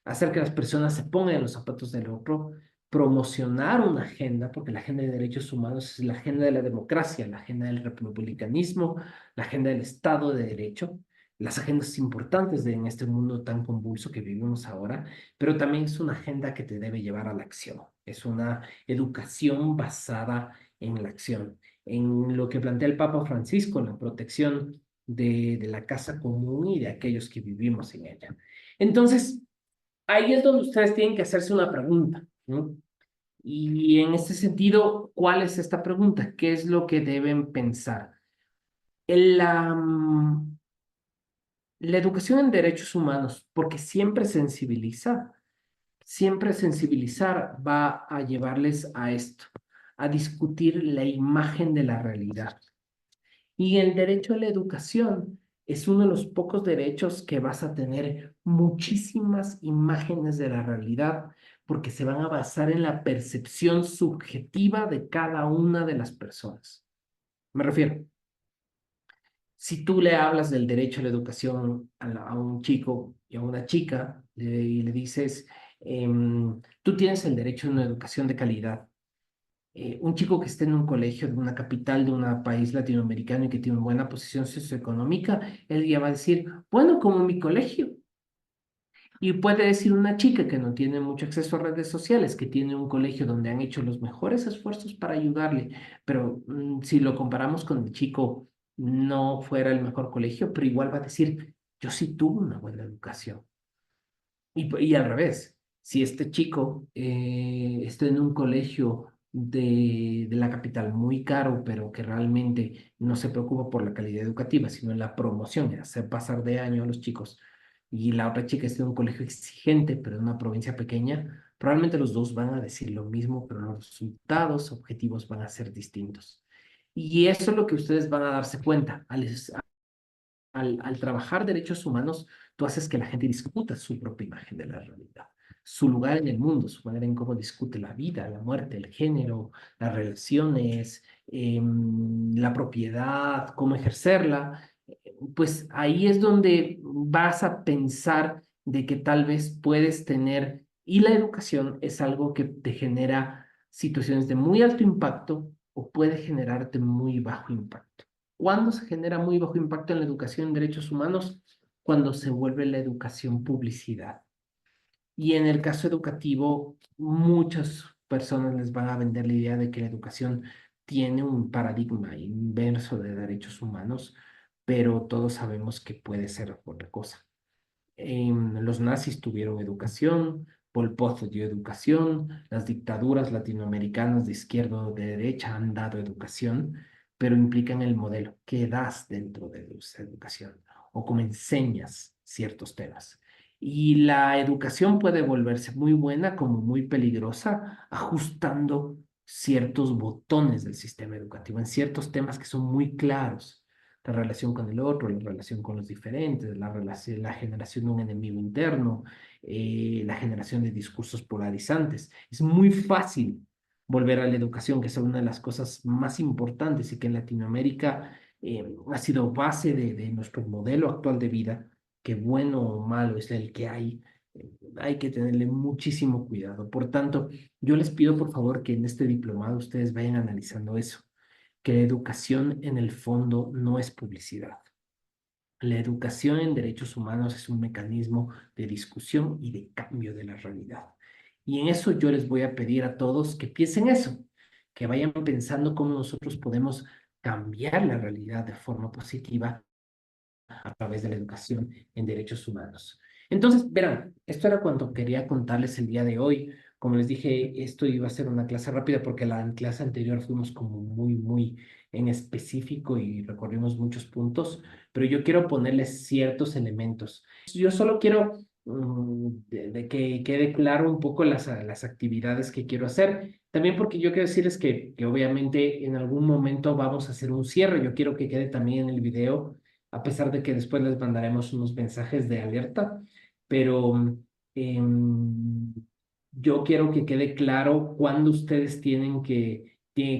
Hacer que las personas se pongan en los zapatos del otro, promocionar una agenda, porque la agenda de derechos humanos es la agenda de la democracia, la agenda del republicanismo, la agenda del Estado de Derecho, las agendas importantes en este mundo tan convulso que vivimos ahora, pero también es una agenda que te debe llevar a la acción. Es una educación basada en la acción, en lo que plantea el Papa Francisco, la protección de la casa común y de aquellos que vivimos en ella. Entonces, ahí es donde ustedes tienen que hacerse una pregunta, ¿no? Y en este sentido, ¿cuál es esta pregunta? ¿Qué es lo que deben pensar? La educación en derechos humanos, porque siempre sensibilizar va a llevarles a esto, a discutir la imagen de la realidad. Y el derecho a la educación es uno de los pocos derechos que vas a tener muchísimas imágenes de la realidad, porque se van a basar en la percepción subjetiva de cada una de las personas. Me refiero, si tú le hablas del derecho a la educación a un chico y a una chica y le dices, tú tienes el derecho a una educación de calidad, un chico que esté en un colegio de una capital de un país latinoamericano y que tiene una buena posición socioeconómica, él ya va a decir, bueno, como mi colegio. Y puede decir una chica que no tiene mucho acceso a redes sociales, que tiene un colegio donde han hecho los mejores esfuerzos para ayudarle, pero si lo comparamos con el chico, no fuera el mejor colegio, pero igual va a decir, yo sí tuve una buena educación. Y al revés, si este chico está en un colegio de la capital muy caro, pero que realmente no se preocupa por la calidad educativa, sino en la promoción, en hacer pasar de año a los chicos, y la otra chica está en un colegio exigente, pero en una provincia pequeña, probablemente los dos van a decir lo mismo, pero los resultados objetivos van a ser distintos. Y eso es lo que ustedes van a darse cuenta al trabajar derechos humanos, tú haces que la gente discuta su propia imagen de la realidad, su lugar en el mundo, su manera en cómo discute la vida, la muerte, el género, las relaciones, la propiedad, cómo ejercerla. Pues ahí es donde vas a pensar de que tal vez puedes tener, y la educación es algo que te genera situaciones de muy alto impacto o puede generarte muy bajo impacto. ¿Cuándo se genera muy bajo impacto en la educación en derechos humanos? Cuando se vuelve la educación publicidad. Y en el caso educativo, muchas personas les van a vender la idea de que la educación tiene un paradigma inverso de derechos humanos, pero todos sabemos que puede ser otra cosa. Los nazis tuvieron educación, Pol Pot dio educación, las dictaduras latinoamericanas de izquierda o de derecha han dado educación, pero implican el modelo que das dentro de esa educación o cómo enseñas ciertos temas. Y la educación puede volverse muy buena como muy peligrosa, ajustando ciertos botones del sistema educativo en ciertos temas que son muy claros, la relación con el otro, la relación con los diferentes, la generación de un enemigo interno, la generación de discursos polarizantes. Es muy fácil volver a la educación, que es una de las cosas más importantes y que en Latinoamérica ha sido base de nuestro modelo actual de vida, que bueno o malo es el que hay. Hay que tenerle muchísimo cuidado. Por tanto, yo les pido por favor que en este diplomado ustedes vayan analizando eso, que la educación en el fondo no es publicidad. La educación en derechos humanos es un mecanismo de discusión y de cambio de la realidad. Y en eso yo les voy a pedir a todos que piensen eso, que vayan pensando cómo nosotros podemos cambiar la realidad de forma positiva a través de la educación en derechos humanos. Entonces, verán, esto era cuanto quería contarles el día de hoy. Como les dije, esto iba a ser una clase rápida porque la clase anterior fuimos como muy en específico y recorrimos muchos puntos, pero yo quiero ponerles ciertos elementos. Yo solo quiero de que quede claro un poco las actividades que quiero hacer. También porque yo quiero decirles que obviamente en algún momento vamos a hacer un cierre. Yo quiero que quede también en el video a pesar de que después les mandaremos unos mensajes de alerta, pero em, yo quiero que quede claro cuándo ustedes qué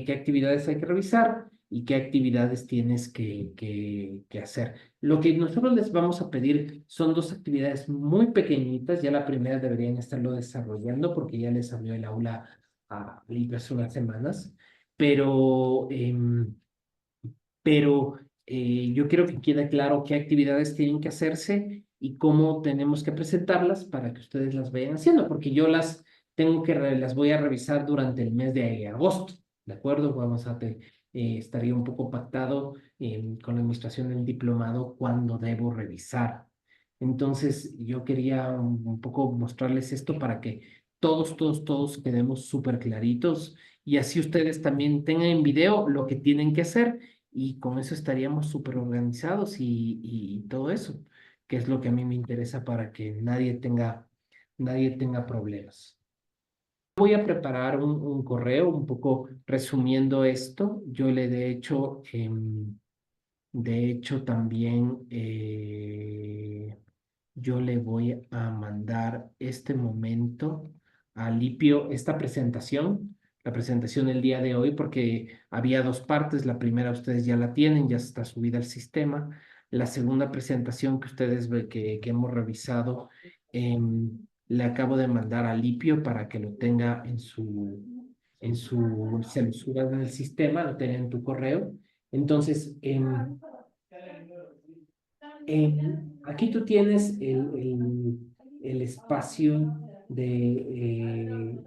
actividades hay que revisar y qué actividades tienes que hacer. Lo que nosotros les vamos a pedir son dos actividades muy pequeñitas. Ya la primera deberían estarlo desarrollando porque ya les abrió el aula a Libre hace unas semanas, pero, yo quiero que quede claro qué actividades tienen que hacerse y cómo tenemos que presentarlas para que ustedes las vayan haciendo, porque yo las voy a revisar durante el mes de agosto, ¿de acuerdo? Estaría un poco pactado con la administración del diplomado cuándo debo revisar. Entonces, yo quería un poco mostrarles esto para que todos quedemos súper claritos y así ustedes también tengan en video lo que tienen que hacer y con eso estaríamos súper organizados y todo eso, que es lo que a mí me interesa para que nadie tenga problemas. Voy a preparar un correo un poco resumiendo esto. Yo le de hecho también yo le voy a mandar este momento a Lipio esta presentación, la presentación del día de hoy, porque había dos partes. La primera ustedes ya la tienen, ya está subida al sistema. La segunda presentación que ustedes que hemos revisado, le acabo de mandar a Lipio para que lo tenga se lo suba en el sistema, lo tenga en tu correo. Entonces, aquí tú tienes el espacio de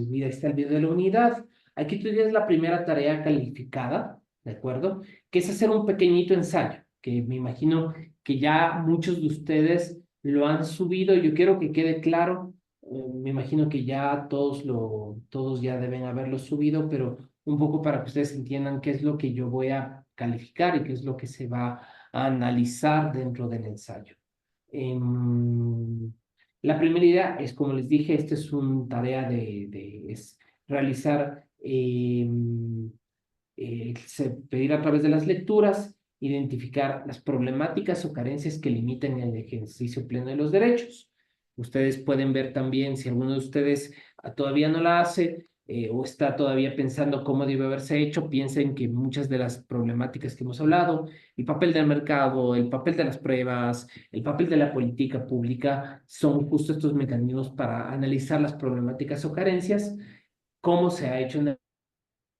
vida, ahí está el video de la unidad. Aquí tú tienes la primera tarea calificada, ¿de acuerdo? Que es hacer un pequeñito ensayo, que me imagino que ya muchos de ustedes lo han subido. Yo quiero que quede claro, me imagino que ya todos ya deben haberlo subido, pero un poco para que ustedes entiendan qué es lo que yo voy a calificar y qué es lo que se va a analizar dentro del ensayo. La primera idea es, como les dije, esta es una tarea es realizar, pedir a través de las lecturas, identificar las problemáticas o carencias que limiten el ejercicio pleno de los derechos. Ustedes pueden ver también, si alguno de ustedes todavía no la hace, o está todavía pensando cómo debe haberse hecho, piensen que muchas de las problemáticas que hemos hablado, el papel del mercado, el papel de las pruebas, el papel de la política pública, son justo estos mecanismos para analizar las problemáticas o carencias, cómo se ha hecho en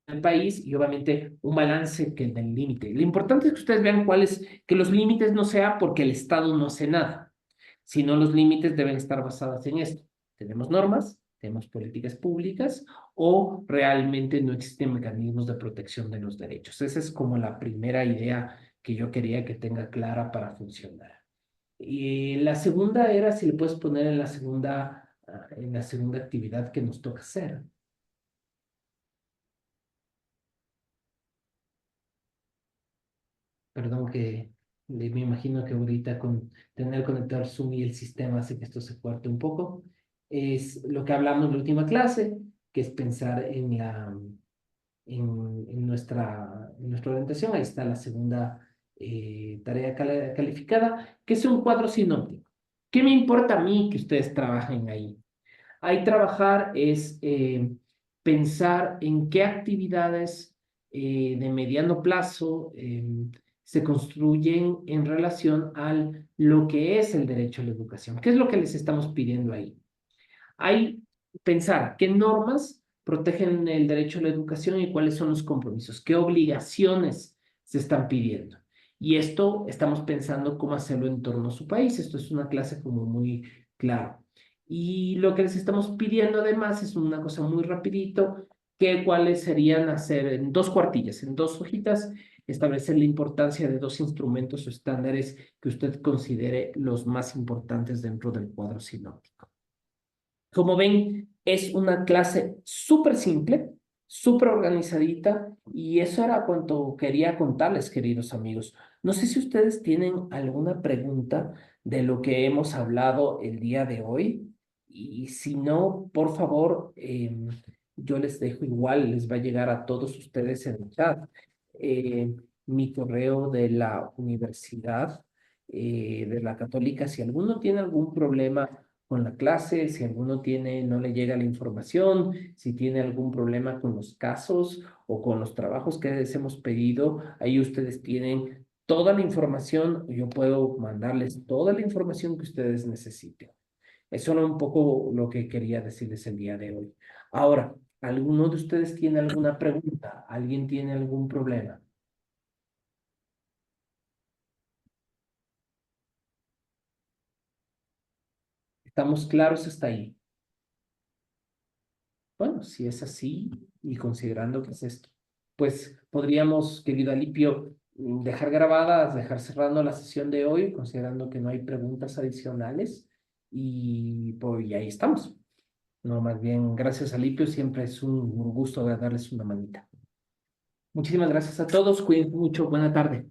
el país y obviamente un balance que del límite. Lo importante es que ustedes vean que los límites no sea porque el Estado no hace nada, sino los límites deben estar basados en esto. Tenemos normas, tenemos políticas públicas o realmente no existen mecanismos de protección de los derechos. Esa es como la primera idea que yo quería que tenga clara para funcionar. Y la segunda era si le puedes poner en la segunda actividad que nos toca hacer. Perdón que me imagino que ahorita con tener conectado Zoom y el sistema hace que esto se corte un poco. Es lo que hablamos en la última clase, que es pensar en nuestra orientación. Ahí está la segunda tarea calificada, que es un cuadro sinóptico. ¿Qué me importa a mí que ustedes trabajen ahí? Ahí trabajar es pensar en qué actividades de mediano plazo se construyen en relación a lo que es el derecho a la educación. ¿Qué es lo que les estamos pidiendo ahí? Hay pensar qué normas protegen el derecho a la educación y cuáles son los compromisos, qué obligaciones se están pidiendo. Y esto estamos pensando cómo hacerlo en torno a su país. Esto es una clase como muy clara. Y lo que les estamos pidiendo además es una cosa muy rapidito, que cuáles serían hacer en dos cuartillas, en dos hojitas, establecer la importancia de dos instrumentos o estándares que usted considere los más importantes dentro del cuadro sinóptico. Como ven, es una clase súper simple, súper organizadita y eso era cuanto quería contarles, queridos amigos. No sé si ustedes tienen alguna pregunta de lo que hemos hablado el día de hoy y si no, por favor, yo les dejo igual, les va a llegar a todos ustedes en el chat eh, mi correo de la universidad, de la Católica. Si alguno tiene algún problema con la clase, si alguno tiene, no le llega la información, si tiene algún problema con los casos o con los trabajos que les hemos pedido, ahí ustedes tienen toda la información, yo puedo mandarles toda la información que ustedes necesiten. Eso era un poco lo que quería decirles el día de hoy. Ahora, ¿alguno de ustedes tiene alguna pregunta? ¿Alguien tiene algún problema? ¿Estamos claros hasta ahí? Bueno, si es así y considerando que es esto, pues podríamos, querido Alipio, dejar grabadas, dejar cerrando la sesión de hoy, considerando que no hay preguntas adicionales y, pues, y ahí estamos. No, más bien, gracias Alipio, siempre es un gusto darles una manita. Muchísimas gracias a todos, cuídense mucho, buena tarde.